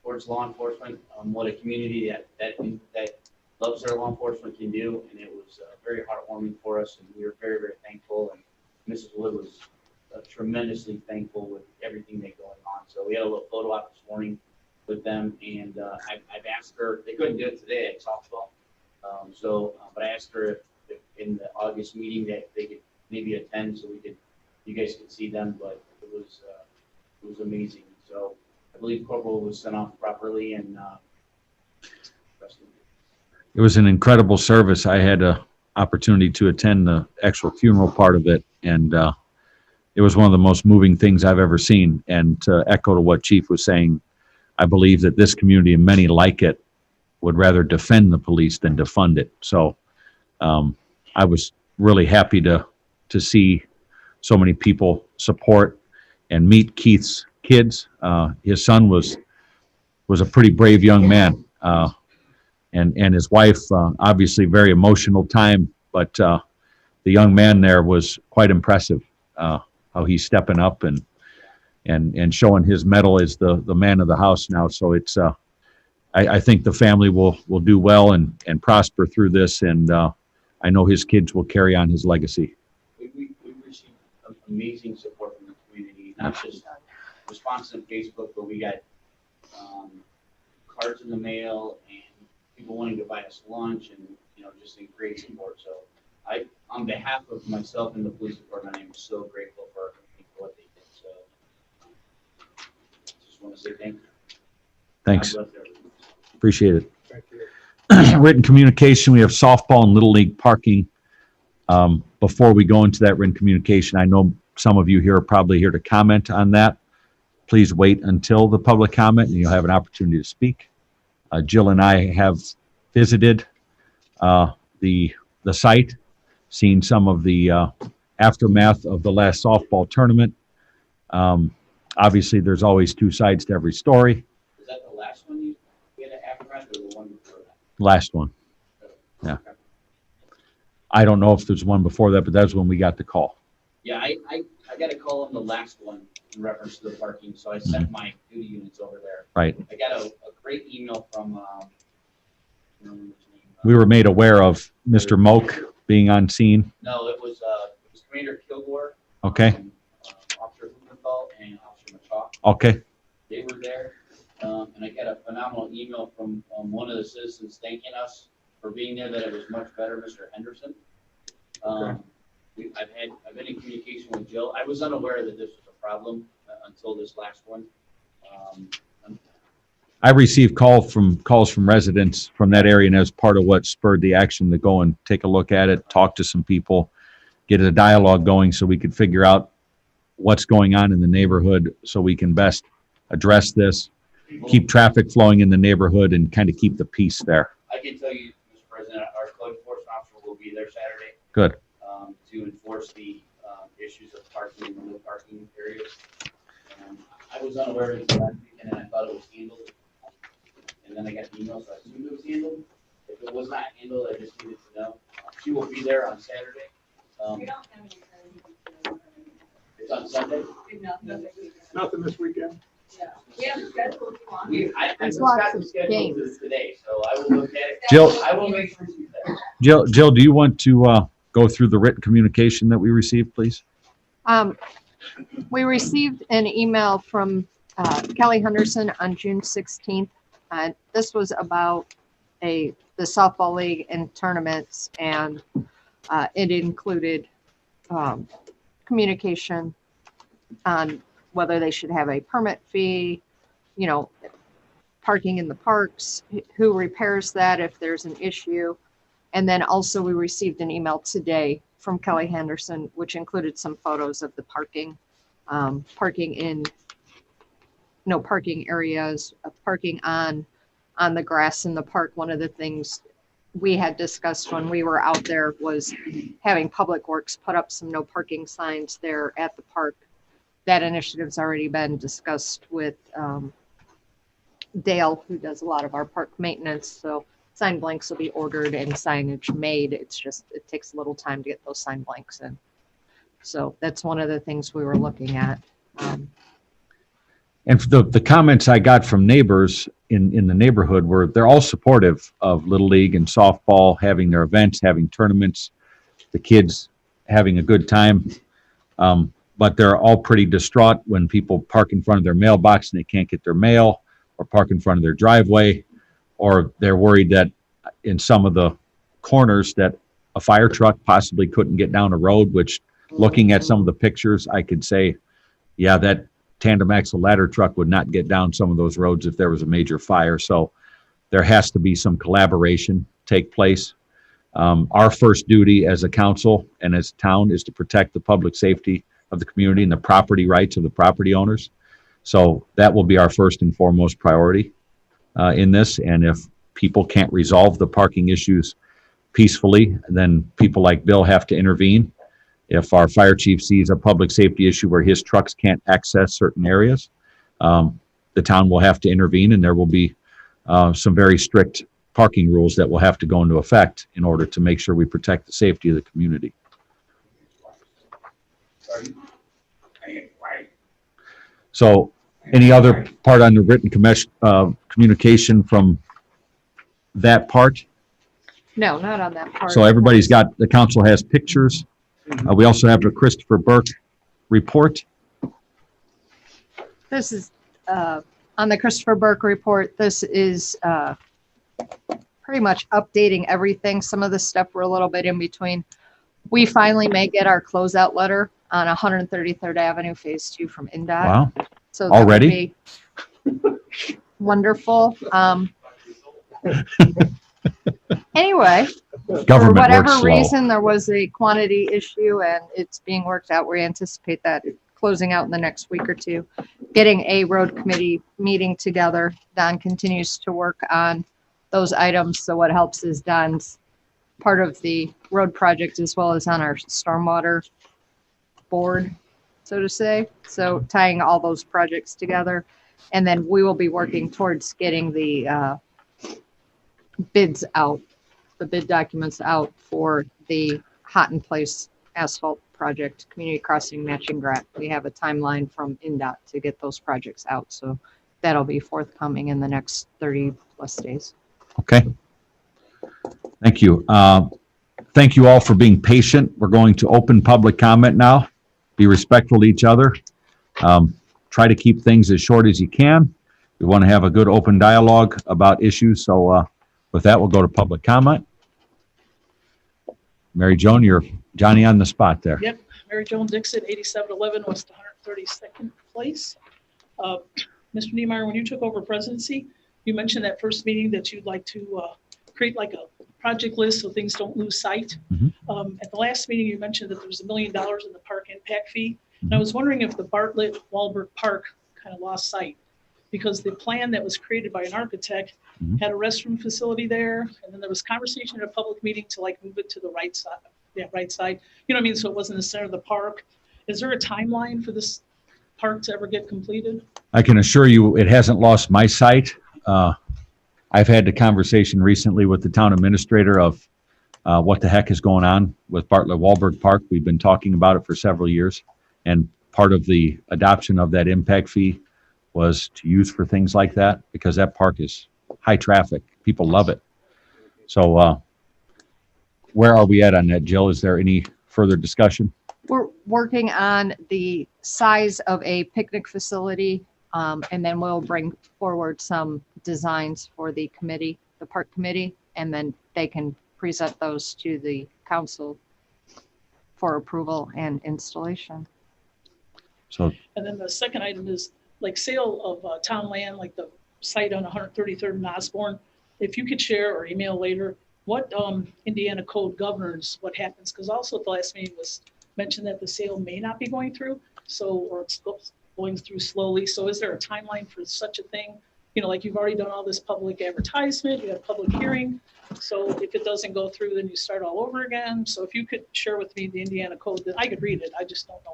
towards law enforcement. What a community that loves their law enforcement can do, and it was very heartwarming for us, and we were very, very thankful. And Mrs. Wood was tremendously thankful with everything that's going on. So we had a little photo op this morning with them, and I've asked her, they couldn't do it today at softball. But I asked her if in the August meeting that they could maybe attend so you guys could see them, but it was amazing. So I believe Corporal was sent off properly, and It was an incredible service. I had an opportunity to attend the actual funeral part of it, and it was one of the most moving things I've ever seen. And to echo to what Chief was saying, I believe that this community and many like it would rather defend the police than defund it. So I was really happy to see so many people support and meet Keith's kids. His son was a pretty brave young man, and his wife, obviously very emotional time, but the young man there was quite impressive, how he's stepping up and showing his mettle as the man of the house now. So it's I think the family will do well and prosper through this, and I know his kids will carry on his legacy. we received amazing support from the community, not just responses on Facebook, but we got cards in the mail and people wanting to buy us lunch, and just in great support. So on behalf of myself and the police department, I'm so grateful for what they did. So just want to say thank you. Thanks. God bless everyone. Appreciate it. Written communication, we have softball and Little League parking. Before we go into that written communication, I know some of you here are probably here to comment on that. Please wait until the public comment and you'll have an opportunity to speak. Jill and I have visited the site, seen some of the aftermath of the last softball tournament. Obviously, there's always two sides to every story. Is that the last one you had an aftermath, or the one before that? Last one. Yeah. I don't know if there's one before that, but that's when we got the call. Yeah, I got a call on the last one in reference to the parking, so I sent my duty units over there. Right. I got a great email from, We were made aware of Mr. Moak being on scene. no, it was Commander Kilgore. Okay. Officer Humenthal and Officer Machak. Okay. They were there, and I got a phenomenal email from one of the citizens thanking us for being there, that it was much better, Mr. Henderson. I've been in communication with Jill. I was unaware that this was a problem until this last one. I received calls from residents from that area, and as part of what spurred the action to go and take a look at it, talk to some people, get a dialogue going so we could figure out what's going on in the neighborhood so we can best address this, keep traffic flowing in the neighborhood, and kind of keep the peace there. I can tell you, Mr. President, our code enforcement officer will be there Saturday. Good. To enforce the issues of parking in the no parking areas. I was unaware of it last weekend, and I thought it was handled. And then I got the email, so I assumed it was handled. If it was not handled, I just needed to know. She will be there on Saturday. It's on Sunday? Nothing this weekend. I There's just lots got the of schedule games. today, so I will look at it. Jill- I will make sure she's there. Jill, do you want to go through the written communication that we received, please? We received an email from Kelly Henderson on June 16th. This was about the softball league and tournaments, and it included communication on whether they should have a permit fee, parking in the parks, who repairs that if there's an issue. And then also we received an email today from Kelly Henderson, which included some photos of the parking in no parking areas, parking on the grass in the park. One of the things we had discussed when we were out there was having Public Works put up some no parking signs there at the park. That initiative's already been discussed with Dale, who does a lot of our park maintenance. So sign blanks will be ordered and signage made. It's just, it takes a little time to get those sign blanks in. So that's one of the things we were looking at. And the comments I got from neighbors in the neighborhood were, they're all supportive of Little League and softball, having their events, having tournaments, the kids having a good time. but they're all pretty distraught when people park in front of their mailbox and they can't get their mail, or park in front of their driveway, or they're worried that in some of the corners that a fire truck possibly couldn't get down a road, which looking at some of the pictures, I could say, yeah, that tandem axle ladder truck would not get down some of those roads if there was a major fire. So there has to be some collaboration take place. Our first duty as a council and as a town is to protect the public safety of the community and the property rights of the property owners. So that will be our first and foremost priority in this. And if people can't resolve the parking issues peacefully, then people like Bill have to intervene. If our fire chief sees a public safety issue where his trucks can't access certain areas, the town will have to intervene, and there will be some very strict parking rules that will have to go into effect in order to make sure we protect the safety of the community. So any other part on the written communication from that part? No, not on that part. So everybody's got, the council has pictures. We also have the Christopher Burke report. This is, on the Christopher Burke report, this is pretty much updating everything. Some of the stuff we're a little bit in between. We finally may get our closeout letter on 133rd Avenue Phase 2 from INDOT. Wow. So that would Already? be wonderful. Anyway, for Government whatever works slow. reason, there was a quantity issue and it's being worked out. We anticipate that closing out in the next week or two. Getting a road committee meeting together. Don continues to work on those items. So what helps is Don's part of the road project as well as on our stormwater board, so to say. So tying all those projects together. And then we will be working towards getting the bids out, the bid documents out for the Hot in Place asphalt project, community crossing matching grant. We have a timeline from INDOT to get those projects out. So that'll be forthcoming in the next 30 plus days. Okay. Thank you. Thank you all for being patient. We're going to open public comment now. Be respectful to each other. Try to keep things as short as you can. We want to have a good open dialogue about issues. So with that, we'll go to public comment. Mary Joan, you're Johnny on the spot there. Yep, Mary Joan Dixon, 8711 West 132nd Place. Mr. Niemeyer, when you took over presidency, you mentioned that first meeting that you'd like to create like a project list so things don't lose sight. At the last meeting, you mentioned that there was $1 million in the park impact fee. And I was wondering if the Bartlett Wahlberg Park kind of lost sight, because the plan that was created by an architect had a restroom facility there, and then there was conversation at a public meeting to like move it to the right side. Yeah, right side. You know what I mean? So it wasn't the center of the park. Is there a timeline for this park to ever get completed? I can assure you it hasn't lost my sight. I've had the conversation recently with the town administrator of what the heck is going on with Bartlett Wahlberg Park. We've been talking about it for several years, and part of the adoption of that impact fee was to use for things like that, because that park is high traffic. People love it. So where are we at on that, Jill? Is there any further discussion? We're working on the size of a picnic facility, and then we'll bring forward some designs for the committee, the park committee, and then they can present those to the council for approval and installation. So, and then the second item is like sale of town land, like the site on 133rd and Osborne. If you could share or email later what Indiana code governs what happens, because also at the last meeting was mentioned that the sale may not be going through, so, or it's going through slowly. So is there a timeline for such a thing? You know, like you've already done all this public advertisement, you had a public hearing. So if it doesn't go through, then you start all over again. So if you could share with me the Indiana code, then I could read it. I just don't know.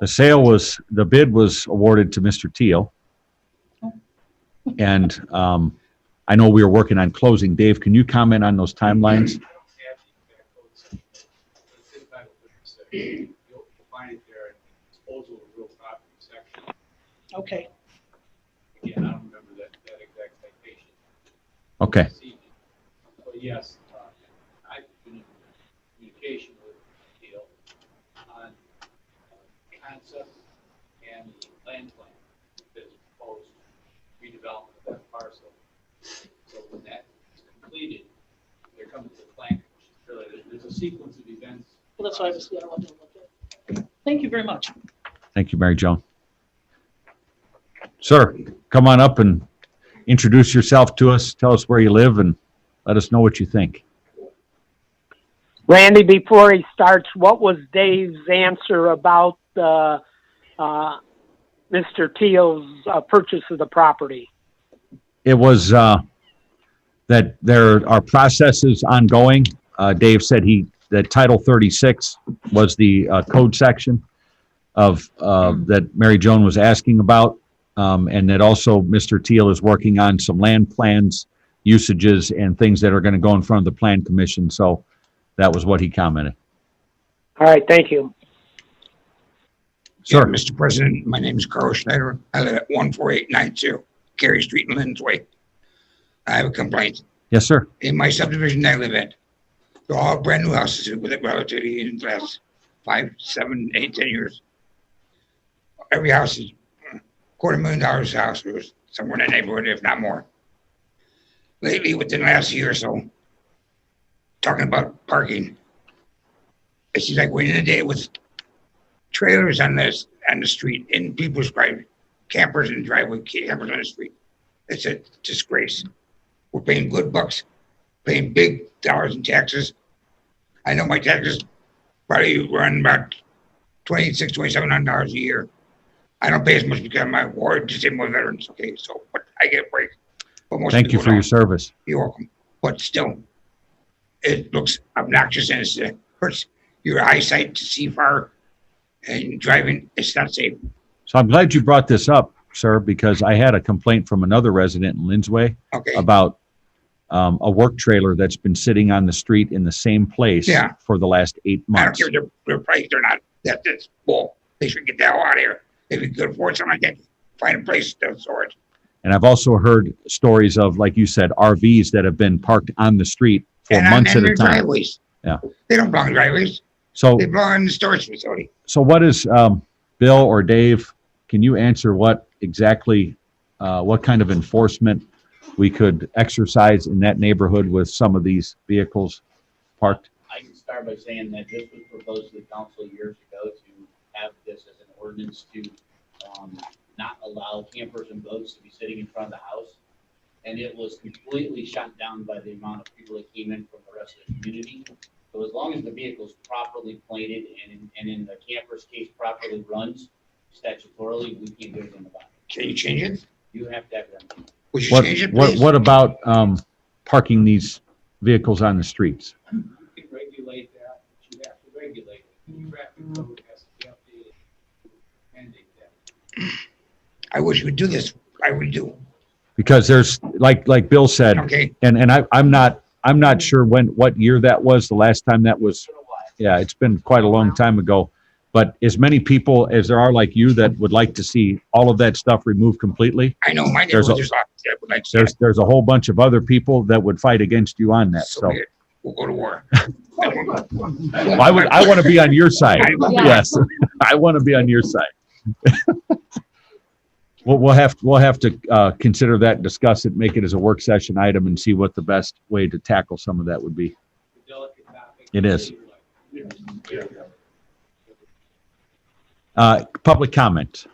the bid was awarded to Mr. Teal. And I know we were working on closing. Dave, can you comment on those timelines? You'll find it there in disposal of real property section. Okay. Again, I don't remember that exact citation. Okay. But yes, I've been in communication with Teal on concept land plan that is proposed redevelopment of that parcel. So when that is completed, they're coming to the plan commission. Really, there's a sequence of events. Well, that's why I was, yeah, I wanted to look at. Thank you very much. Thank you, Mary Jo. Sir, come on up and introduce yourself to us. Tell us where you live and let us know what you think. Randy, before he starts, what was Dave's answer about Mr. Teal's purchase of the property? It was that there are processes ongoing. Dave said that Title 36 was the code section of that Mary Joan was asking about, and that also Mr. Teal is working on some land plans, usages, and things that are going to go in front of the Plan Commission. So that was what he commented. All right, thank you. Sure. Mr. President, my name is Carl Schneider. I live at 14892 Cary Street in Lynn's Way. I have a complaint. Yes, sir. In my subdivision I live in, they're all brand new houses with it relatively in the last 5, 7, 8, 10 years. Every house is $250,000 house, or somewhere in the neighborhood, if not more. Lately, within the last year or so, talking about parking, it seems like we're in a day with trailers on the street in people's driveway, campers in driveway, campers on the street. It's a disgrace. We're paying good bucks, paying big dollars in taxes. I know my taxes probably run about $2,600, $2,700 a year. I don't pay as much because of my war disabled veterans. Okay, so but I get a break. But most Thank you people for your don't. service. You're welcome. But still, it looks obnoxious and it hurts your eyesight to see far, and driving, it's not safe. So I'm glad you brought this up, sir, because I had a complaint from another resident in Lynn's Way Okay. about a work trailer that's been sitting on the street in the same place Yeah. for the last 8 I don't months. care if they're priced or not. That's bull. They should get the hell out of here. If you could afford something like that, find a place to store it. And I've also heard stories of, like you said, RVs that have been parked on the street for And months on at a their time. driveways. Yeah. They don't belong in driveways. So, They belong in the storage facility. so what is, Bill or Dave, can you answer what exactly, what kind of enforcement we could exercise in that neighborhood with some of these vehicles parked? I can start by saying that this was proposed to the council years ago to have this as an ordinance to not allow campers and boats to be sitting in front of the house. And it was completely shot down by the amount of people that came in from the rest of the community. So as long as the vehicle's properly plated and in the camper's case properly runs statutorily, we can't do anything about it. Can you change it? You have to have them. Would you What, change it, what, please? what about parking these vehicles on the streets? You can regulate that, but you have to regulate it. The traffic code has to be updated to mandate that. I wish you would do this. I would do. Because there's, like Bill said, Okay. and I'm not sure what year that was, the last time that was. Yeah, it's been quite a long time ago. But as many people as there are like you that would like to see all of that stuff removed completely, I know my There's neighborhood, a- there's a lot that would like to see that. there's a whole bunch of other people that would fight against you on that. So So weird. We'll go to war. well, I want to be on your side. Yes, I want to be on your side. We'll have to consider that, discuss it, make it as a work session item, and see what the best way to tackle some of that would be. Delicate topic. It is. Public comment.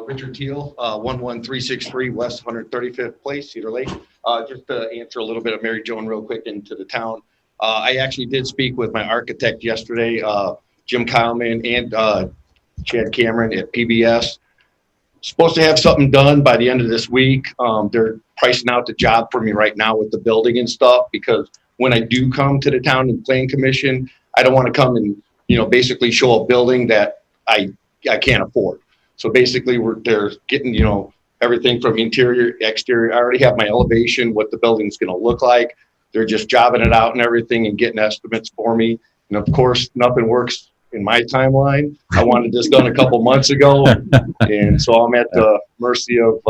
Richard Teal, 11363 West 135th Place, Cedar Lake. Just to answer a little bit of Mary Joan real quick into the town. I actually did speak with my architect yesterday, Jim Kyleman and Chad Cameron at PBS. Supposed to have something done by the end of this week. They're pricing out the job for me right now with the building and stuff, because when I do come to the town and plan commission, I don't want to come and, basically show a building that I can't afford. So basically they're getting, everything from interior, exterior. I already have my elevation, what the building's going to look like. They're just jobbing it out and everything and getting estimates for me. And of course, nothing works in my timeline. I wanted this done a couple months ago. And so I'm at the mercy of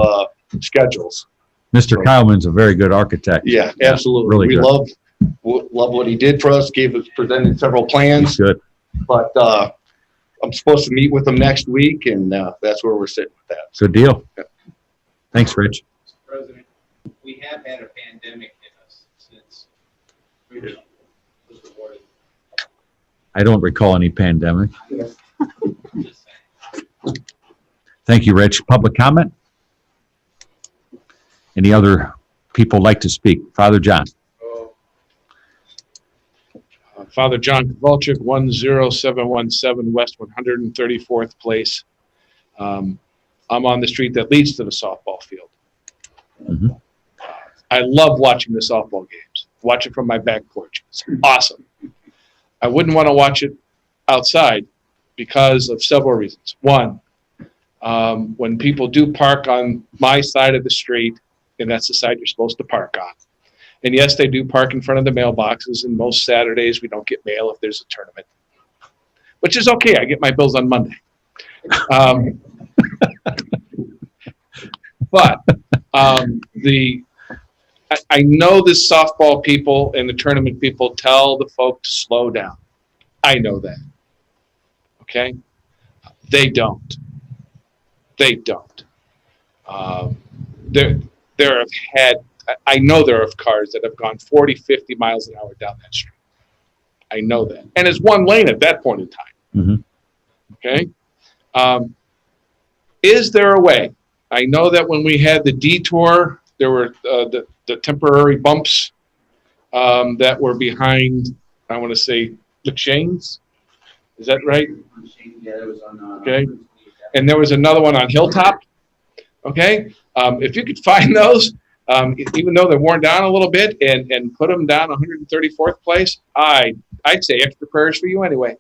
schedules. Mr. Kyleman's a very good architect. Yeah, absolutely. Really We good. love what he did for us, presented several plans. Good. But I'm supposed to meet with them next week, and that's where we're sitting with that. Good deal. Thanks, Rich. Mr. President, we have had a pandemic in us since Rich was awarded. I don't recall any pandemic. Just saying. Thank you, Rich. Public comment? Any other people like to speak? Father John? Father John Kowalczyk, 10717 West 134th Place. I'm on the street that leads to the softball field. Mhm. I love watching the softball games. Watch it from my back porch. It's awesome. I wouldn't want to watch it outside because of several reasons. One, when people do park on my side of the street, and that's the side you're supposed to park on. And yes, they do park in front of the mailboxes, and most Saturdays we don't get mail if there's a tournament, which is okay. I get my bills on Monday. But I know the softball people and the tournament people tell the folk to slow down. I know that. Okay? They don't. They don't. I know there are cars that have gone 40, 50 miles an hour down that street. I know that. And it's one lane at that point in time. Mhm. Okay? Is there a way? I know that when we had the detour, there were the temporary bumps that were behind, I want to say, McShane's. Is that right? Yeah, it was on. Okay. And there was another one on Hilltop. Okay. If you could find those, even though they're worn down a little bit, and put them down 134th Place, I'd say extra prayers for you anyway.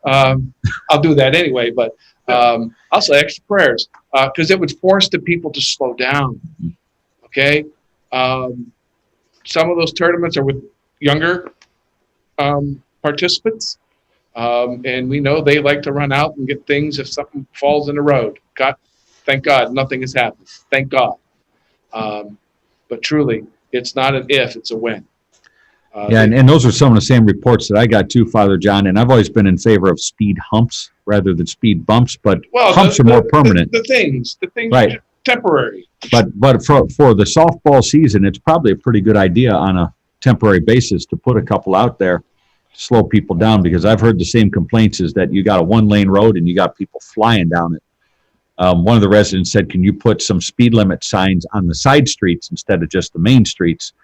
I'll do that anyway, but I'll say extra prayers because it would force the people to slow down. Okay. Some of those tournaments are with younger participants. And we know they like to run out and get things if something falls in the road. Thank God nothing has happened. Thank God. But truly, it's not an if, it's a when. Yeah, and those are some of the same reports that I got too, Father John, and I've always been in favor of speed humps rather than speed bumps, but humps are more permanent. The things Right. are temporary. But for the softball season, it's probably a pretty good idea on a temporary basis to put a couple out there to slow people down, because I've heard the same complaints is that you got a one-lane road and you got people flying down it. One of the residents said, can you put some speed limit signs on the side streets instead of just the main streets?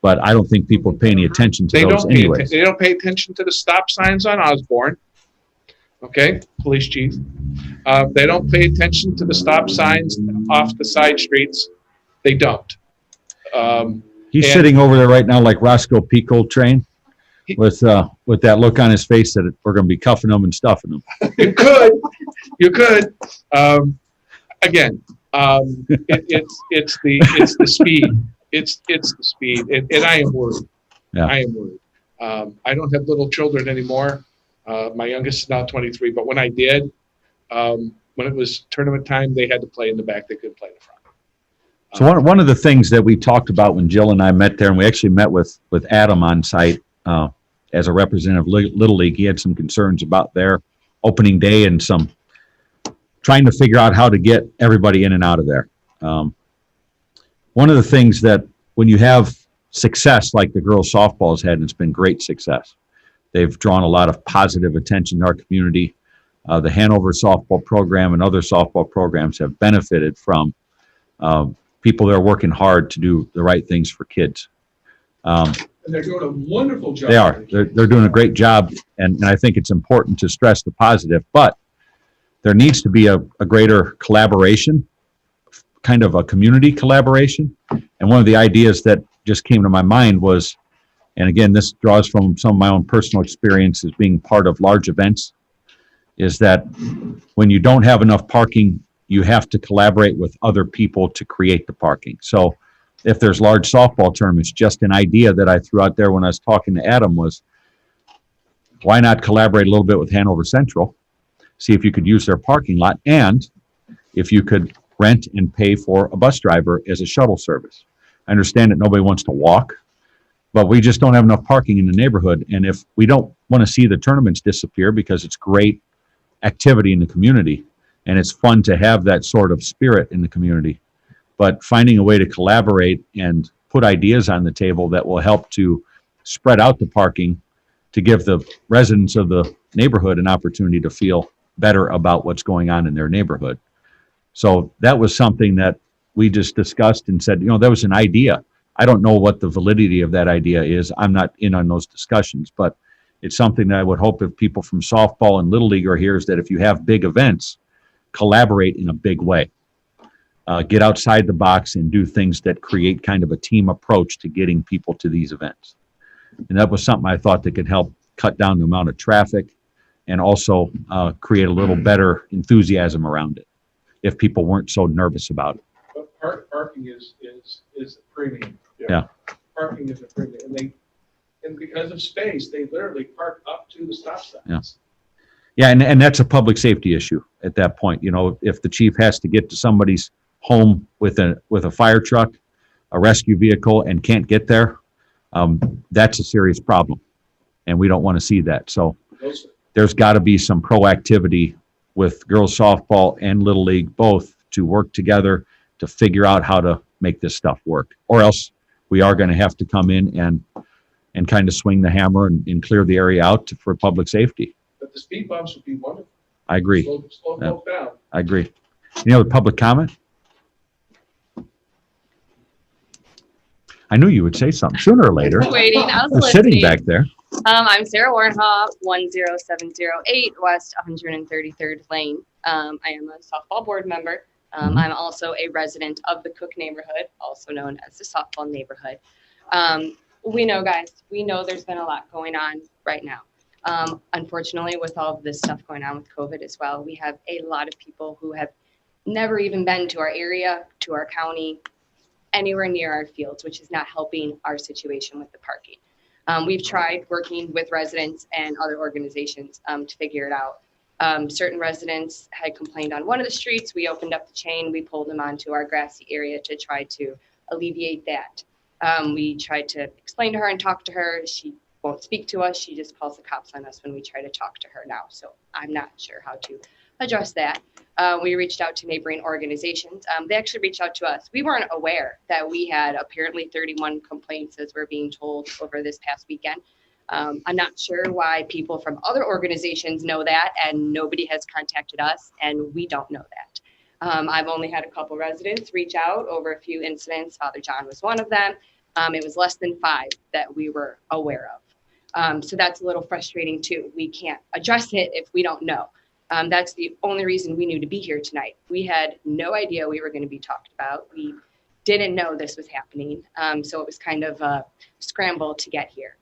But I don't think people pay any attention to those anyways. They don't pay attention to the stop signs on Osborne. Okay, police chief. They don't pay attention to the stop signs off the side streets. They don't. He's sitting over there right now like Roscoe P. Coltrane with that look on his face that we're going to be cuffing him and stuffing him. You could. Again, it's the speed. It's the speed, and I am worried. Yeah. I am worried. I don't have little children anymore. My youngest is now 23, but when I did, when it was tournament time, they had to play in the back. They couldn't play in the front. So one of the things that we talked about when Jill and I met there, and we actually met with Adam on site as a representative of Little League, he had some concerns about their opening day and some trying to figure out how to get everybody in and out of there. One of the things that when you have success like the girls softball has had, and it's been great success, they've drawn a lot of positive attention to our community. The Hanover softball program and other softball programs have benefited from people that are working hard to do the right things for kids. And they're doing a wonderful job. They are. They're doing a great job, and I think it's important to stress the positive, but there needs to be a greater collaboration, kind of a community collaboration. And one of the ideas that just came to my mind was, and again, this draws from some of my own personal experiences being part of large events, is that when you don't have enough parking, you have to collaborate with other people to create the parking. So if there's large softball tournaments, just an idea that I threw out there when I was talking to Adam was, why not collaborate a little bit with Hanover Central, see if you could use their parking lot, and if you could rent and pay for a bus driver as a shuttle service. I understand that nobody wants to walk, but we just don't have enough parking in the neighborhood. And if we don't want to see the tournaments disappear, because it's great activity in the community. And it's fun to have that sort of spirit in the community. But finding a way to collaborate and put ideas on the table that will help to spread out the parking to give the residents of the neighborhood an opportunity to feel better about what's going on in their neighborhood. So that was something that we just discussed and said, that was an idea. I don't know what the validity of that idea is. I'm not in on those discussions, but it's something that I would hope if people from softball and Little League are here is that if you have big events, collaborate in a big way. Get outside the box and do things that create kind of a team approach to getting people to these events. And that was something I thought that could help cut down the amount of traffic and also create a little better enthusiasm around it if people weren't so nervous about it. But parking is a premium. Yeah. Parking is a premium. And because of space, they literally park up to the stop signs. Yeah. Yeah, and that's a public safety issue at that point. If the chief has to get to somebody's home with a fire truck, a rescue vehicle, and can't get there, that's a serious problem. And we don't want to see that. So there's got to be some proactivity with girls softball and Little League both to work together to figure out how to make this stuff work. Or else we are going to have to come in and kind of swing the hammer and clear the area out for public safety. But the speed bumps would be wonderful. I agree. Slow Yeah. folk down. I agree. Any other public comment? I knew you would say something sooner or later. Waiting, I was You're sitting listening. back there. I'm Sarah Warnhoff, 10708 West 133rd Lane. I am a softball board member. I'm also a resident of the Cook neighborhood, also known as the softball neighborhood. We know, guys, there's been a lot going on right now. Unfortunately, with all of this stuff going on with COVID as well, we have a lot of people who have never even been to our area, to our county, anywhere near our fields, which is not helping our situation with the parking. We've tried working with residents and other organizations to figure it out. Certain residents had complained on one of the streets. We opened up the chain. We pulled them onto our grassy area to try to alleviate that. We tried to explain to her and talk to her. She won't speak to us. She just calls the cops on us when we try to talk to her now. So I'm not sure how to address that. We reached out to neighboring organizations. They actually reached out to us. We weren't aware that we had apparently 31 complaints, as we're being told, over this past weekend. I'm not sure why people from other organizations know that and nobody has contacted us and we don't know that. I've only had a couple residents reach out over a few incidents. Father John was one of them. It was less than 5 that we were aware of. So that's a little frustrating too. We can't address it if we don't know. That's the only reason we knew to be here tonight. We had no idea we were going to be talked about. We didn't know this was happening. So it was kind of a scramble to get here.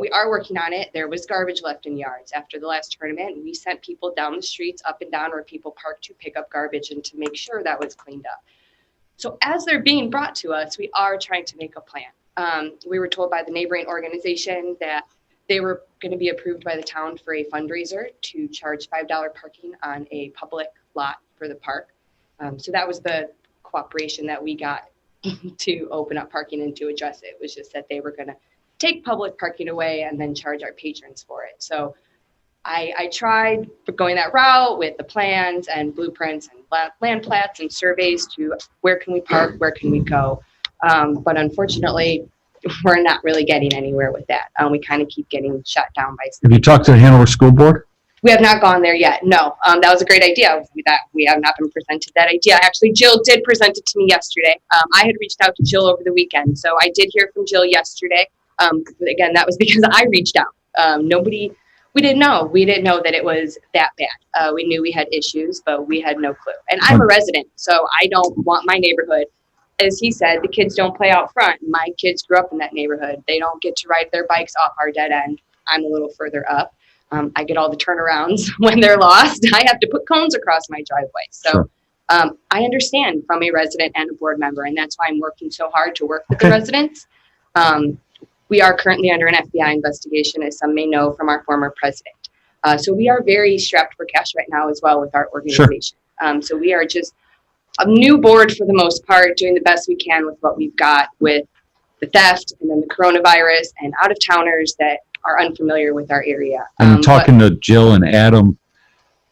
We are working on it. There was garbage left in yards after the last tournament. We sent people down the streets, up and down where people park to pick up garbage and to make sure that was cleaned up. So as they're being brought to us, we are trying to make a plan. We were told by the neighboring organization that they were going to be approved by the town for a fundraiser to charge $5 parking on a public lot for the park. So that was the cooperation that we got to open up parking and to address it. It was just that they were going to take public parking away and then charge our patrons for it. So I tried going that route with the plans and blueprints and land plats and surveys to where can we park, where can we go. But unfortunately, we're not really getting anywhere with that. We kind of keep getting shut down by. Have you talked to the Hanover School Board? We have not gone there yet. No, that was a great idea. That we have not been presented that idea. Actually, Jill did present it to me yesterday. I had reached out to Jill over the weekend, so I did hear from Jill yesterday. But again, that was because I reached out. We didn't know. We didn't know that it was that bad. We knew we had issues, but we had no clue. And I'm a resident, so I don't want my neighborhood. As he said, the kids don't play out front. My kids grew up in that neighborhood. They don't get to ride their bikes off our dead end. I'm a little further up. I get all the turnarounds when they're lost. I have to put cones across my driveway. So I understand from a resident and a board member, and that's why I'm working so hard to work with the residents. We are currently under an FBI investigation, as some may know from our former president. So we are very strapped for cash right now as well with our organization. So we are just a new board for the most part, doing the best we can with what we've got with the theft and then the coronavirus and out of towners that are unfamiliar with our area. And talking to Jill and Adam,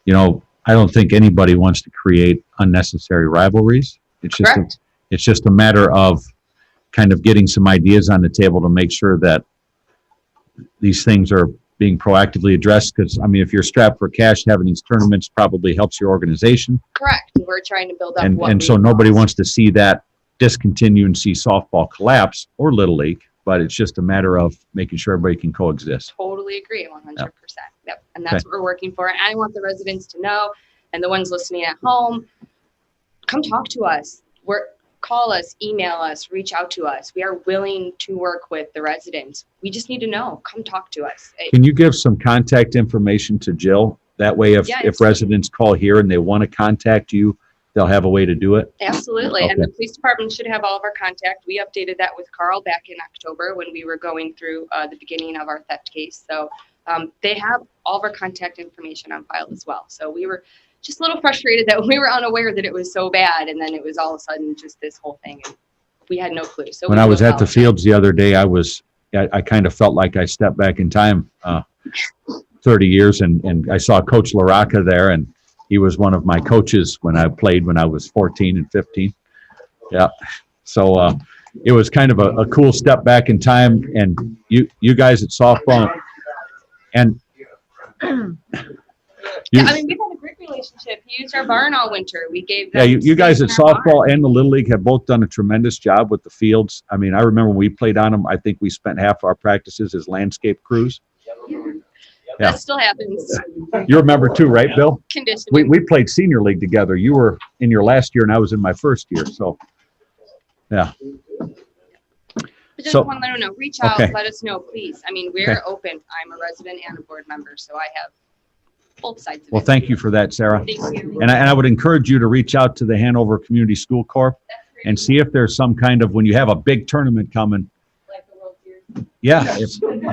you know, I don't think anybody wants to create unnecessary rivalries. Correct. It's just a matter of kind of getting some ideas on the table to make sure that these things are being proactively addressed. Because, I mean, if you're strapped for cash, having these tournaments probably helps your organization. Correct. We're trying to build up what And we so nobody wants to see that discontinue and see softball collapse or Little League, but it's just a matter of making sure everybody can coexist. totally agree 100%. Yep. And that's Okay. what we're working for. And I want the residents to know, and the ones listening at home, come talk to us. Call us, email us, reach out to us. We are willing to work with the residents. We just need to know. Come talk to us. Can you give some contact information to Jill? That way, if Yes. residents call here and they want to contact you, they'll have a way to do it? Absolutely. And the Okay. police department should have all of our contact. We updated that with Carl back in October when we were going through the beginning of our theft case. So they have all of our contact information on file as well. So we were just a little frustrated that we were unaware that it was so bad. And then it was all of a sudden just this whole thing. And we had no clue. So When we I do was at the apologize. fields the other day, I kind of felt like I stepped back in time 30 years, and I saw Coach LaRocca there, and he was one of my coaches when I played when I was 14 and 15. Yeah. So it was kind of a cool step back in time, and you guys at softball, and Yeah, I mean, we've had a great relationship. He used our barn all winter. We gave yeah, them you guys at space in our barn. softball and the Little League have both done a tremendous job with the fields. I mean, I remember when we played on them, I think we spent half our practices as landscape crews. Yeah. That still happens. You remember too, right, Bill? Conditioning. We played senior league together. You were in your last year and I was in my first year. So, yeah. But just So- want to let them know, reach out, Okay. let us know, please. I mean, we're Okay. open. I'm a resident and a board member, so I have both sides of Well, it. thank you for that, Sarah. Thank you. And I would encourage you to reach out to the Hanover Community School Corp and see if there's some kind of, when you have a big tournament coming. Yeah,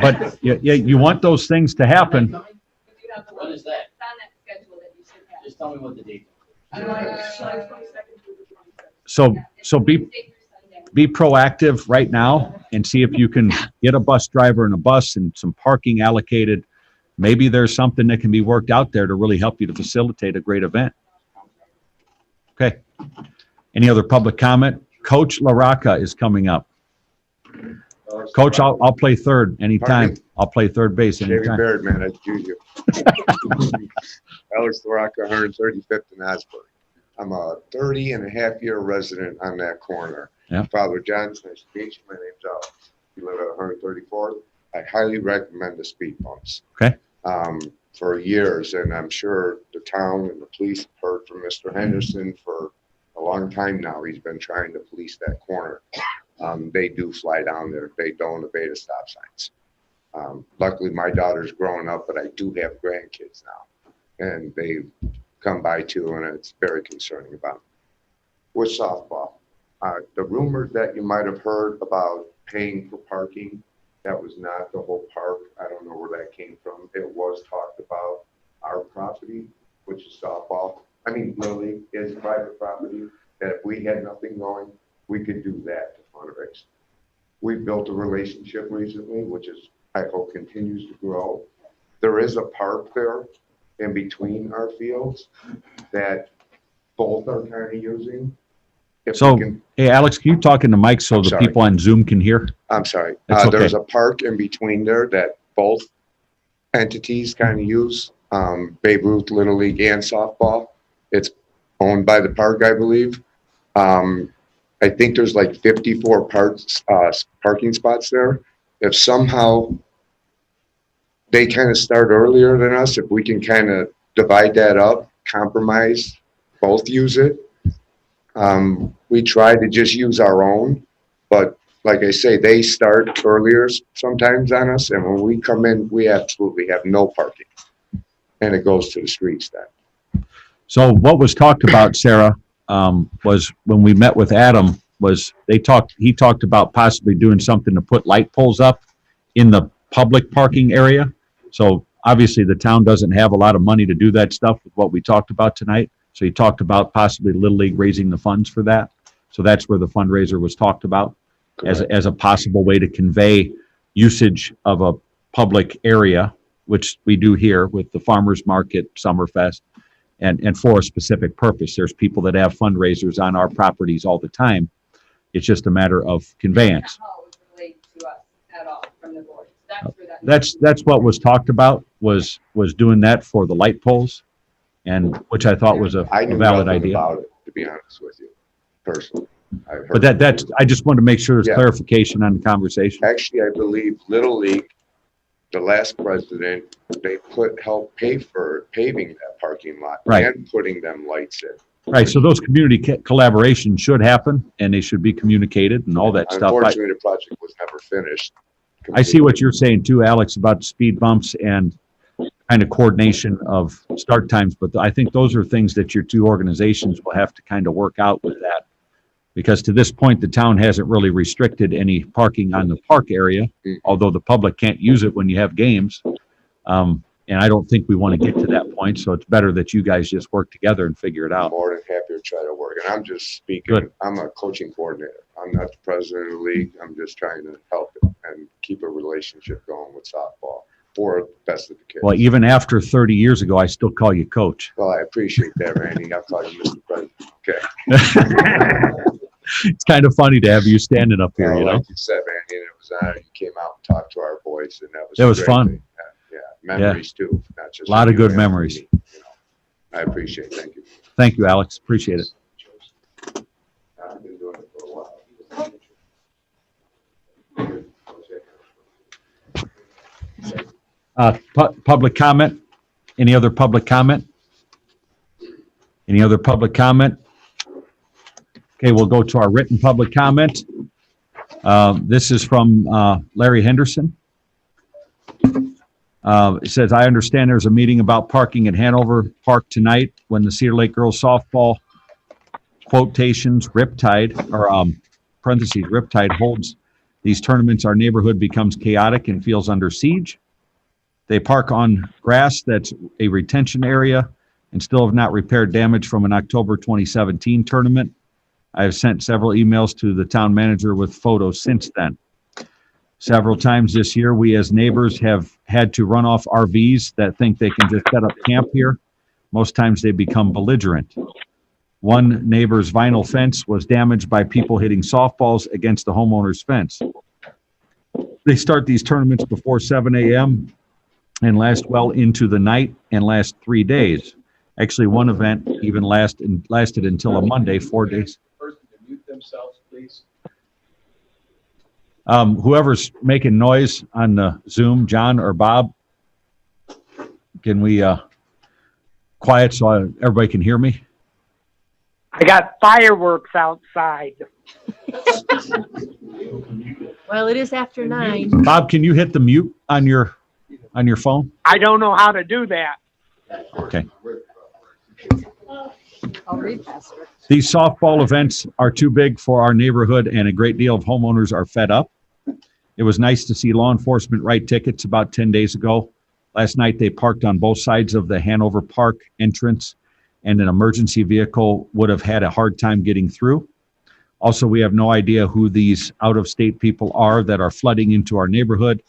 but you want those things to happen. What is that? Just tell me what the date So be proactive right now and see if you can get a bus driver and a bus and some parking allocated. Maybe there's something that can be worked out there to really help you to facilitate a great event. Okay. Any other public comment? Coach LaRocca is coming up. Coach, I'll play third anytime. I'll play third base David anytime. Baird, man, that's Juju. Alex LaRocca, 135th and Asbury. I'm a 30-and-a-half-year resident on that corner. Yeah. Father John's, nice to meet you. My name's Alex. You live at 134th. I highly recommend the speed bumps. Okay. For years, and I'm sure the town and the police have heard from Mr. Henderson for a long time now. He's been trying to police that corner. They do fly down there. They don't obey the stop signs. Luckily, my daughter's growing up, but I do have grandkids now, and they come by too, and it's very concerning about them. With softball, the rumors that you might have heard about paying for parking, that was not the whole park. I don't know where that came from. It was talked about our property, which is softball. I mean, Lily is private property, that if we had nothing going, we could do that to fundraise. We built a relationship recently, which is, I hope, continues to grow. There is a park there in between our fields that both are kind of using. If So, we can, hey, Alex, can you talk in the mic so the sorry. people on Zoom can hear? I'm sorry. That's okay. There's a park in between there that both entities kind of use, Babe Ruth, Little League, and softball. It's owned by the park, I believe. I think there's like 54 parking spots there. If somehow they kind of start earlier than us, if we can kind of divide that up, compromise, both use it. We try to just use our own, but like I say, they start earlier sometimes on us, and when we come in, we absolutely have no parking, and it goes to the streets then. So what was talked about, Sarah, was when we met with Adam, he talked about possibly doing something to put light poles up in the public parking area. So obviously the town doesn't have a lot of money to do that stuff with what we talked about tonight. So he talked about possibly Little League raising the funds for that. So that's where the fundraiser was talked about as a possible way to convey usage of a public area, which we do here with the farmers market, Summerfest. and for a specific purpose. There's people that have fundraisers on our properties all the time. It's just a matter of conveyance. That's what was talked about, was doing that for the light poles, and which I thought was a I knew valid nothing idea. about it, to be honest with you, personally. I've But heard- that's, I just wanted to make sure there's Yeah. clarification on the conversation. Actually, I believe Little League, the last president, they helped pay for paving that parking lot Right. and putting them lights in. Right, so those community collaborations should happen, and they should be communicated and all that stuff. Unfortunately, the project was never finished. I see what you're saying too, Alex, about the speed bumps and kind of coordination of start times, but I think those are things that your two organizations will have to kind of work out with that. Because to this point, the town hasn't really restricted any parking on the park area, although the public can't use it when you have games. And I don't think we want to get to that point, so it's better that you guys just work together and figure it out. More than happy to try to work, and I'm just speaking, Good. I'm a coaching coordinator. I'm not the president of the league. I'm just trying to help it and keep a relationship going with softball for the best of the kids. Well, even after 30 years ago, I still call you coach. Well, I appreciate that, Randy. I'll call you Mr. President. Okay. It's kind of funny to have you standing up here, you know? Like you said, Randy, and it was an honor. You came out and talked to our boys, and that was. It was a great fun. thing. Yeah, memories too, not just. A lot of you, good man. memories. You know, I appreciate it. Thank you. Thank you, Alex. Appreciate it. I've been doing it for a while. Public comment? Any other public comment? Any other public comment? Okay, we'll go to our written public comment. This is from Larry Henderson. It says, I understand there's a meeting about parking at Hanover Park tonight when the Cedar Lake Girls Softball quotations Riptide, or parentheses, Riptide holds these tournaments. Our neighborhood becomes chaotic and feels under siege. They park on grass that's a retention area and still have not repaired damage from an October 2017 tournament. I have sent several emails to the town manager with photos since then. Several times this year, we as neighbors have had to run off RVs that think they can just set up camp here. Most times they become belligerent. One neighbor's vinyl fence was damaged by people hitting softballs against the homeowner's fence. They start these tournaments before 7 a.m. and last well into the night and last 3 days. Actually, one event even lasted until a Monday, 4 days. Person to mute themselves, please. Whoever's making noise on the Zoom, John or Bob, can we quiet so everybody can hear me? I got fireworks outside. Well, it is after 9. Bob, can you hit the mute on your phone? I don't know how to do that. Okay. I'll read faster. These softball events are too big for our neighborhood, and a great deal of homeowners are fed up. It was nice to see law enforcement write tickets about 10 days ago. Last night, they parked on both sides of the Hanover Park entrance, and an emergency vehicle would have had a hard time getting through. Also, we have no idea who these out-of-state people are that are flooding into our neighborhood.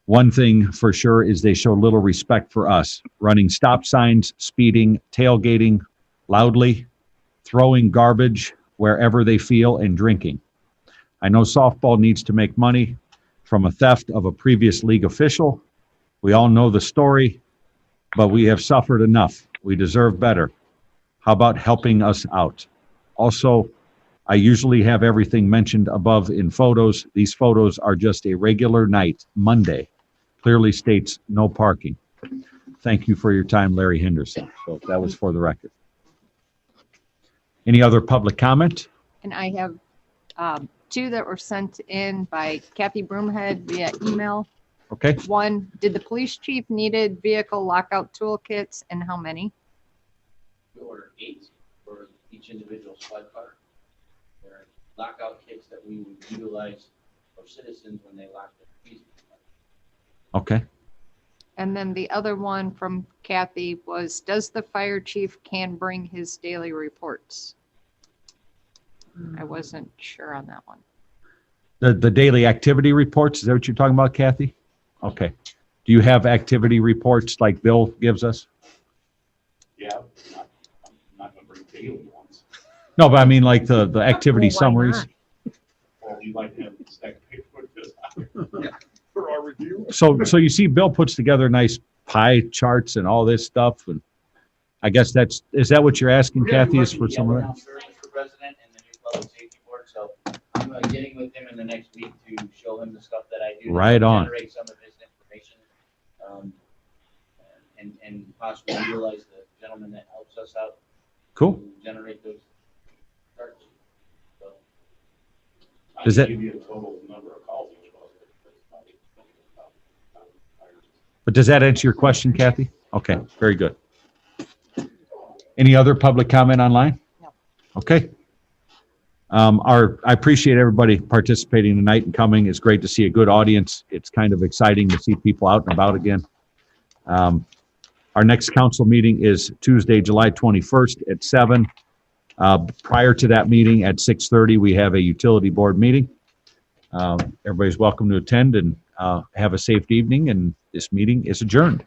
One thing for sure is they show little respect for us, running stop signs, speeding, tailgating loudly, throwing garbage wherever they feel, and drinking. I know softball needs to make money from a theft of a previous league official. We all know the story, but we have suffered enough. We deserve better. How about helping us out? Also, I usually have everything mentioned above in photos. These photos are just a regular night, Monday. Clearly states no parking. Thank you for your time, Larry Henderson. So that was for the record. Any other public comment? And I have 2 that were sent in by Kathy Broomhead via email. Okay. One, did the police chief needed vehicle lockout toolkits and how many? We ordered 8 for each individual squad car. They're lockout kits that we would utilize for citizens when they lock their keys. Okay. And then the other one from Kathy was, does the fire chief can bring his daily reports? I wasn't sure on that one. The daily activity reports, is that what you're talking about, Kathy? Okay. Do you have activity reports like Bill gives us? Yeah, sealed ones. No, but I mean like the activity Well, why summaries. not? Well, you'd like to have a stack of paper for our review. So you see Bill puts together nice pie charts and all this stuff, and I guess is that what you're asking, We're gonna be Kathy, is for working some of together that? now, Mr. President, and the new public safety board, so I'm getting with him in the next week to show him the stuff that I do. to Right on. Generate some of his information, and possibly utilize the gentleman that helps us out. Cool. to Generate those charts. So, I Does can that- give you a total number of calls each month. But does that answer your question, Kathy? Okay, very good. Any other public comment online? No. Okay. I appreciate everybody participating tonight and coming. It's great to see a good audience. It's kind of exciting to see people out and about again. Our next council meeting is Tuesday, July 21st at 7. Prior to that meeting at 6:30, we have a utility board meeting. Everybody's welcome to attend and have a safe evening, and this meeting is adjourned.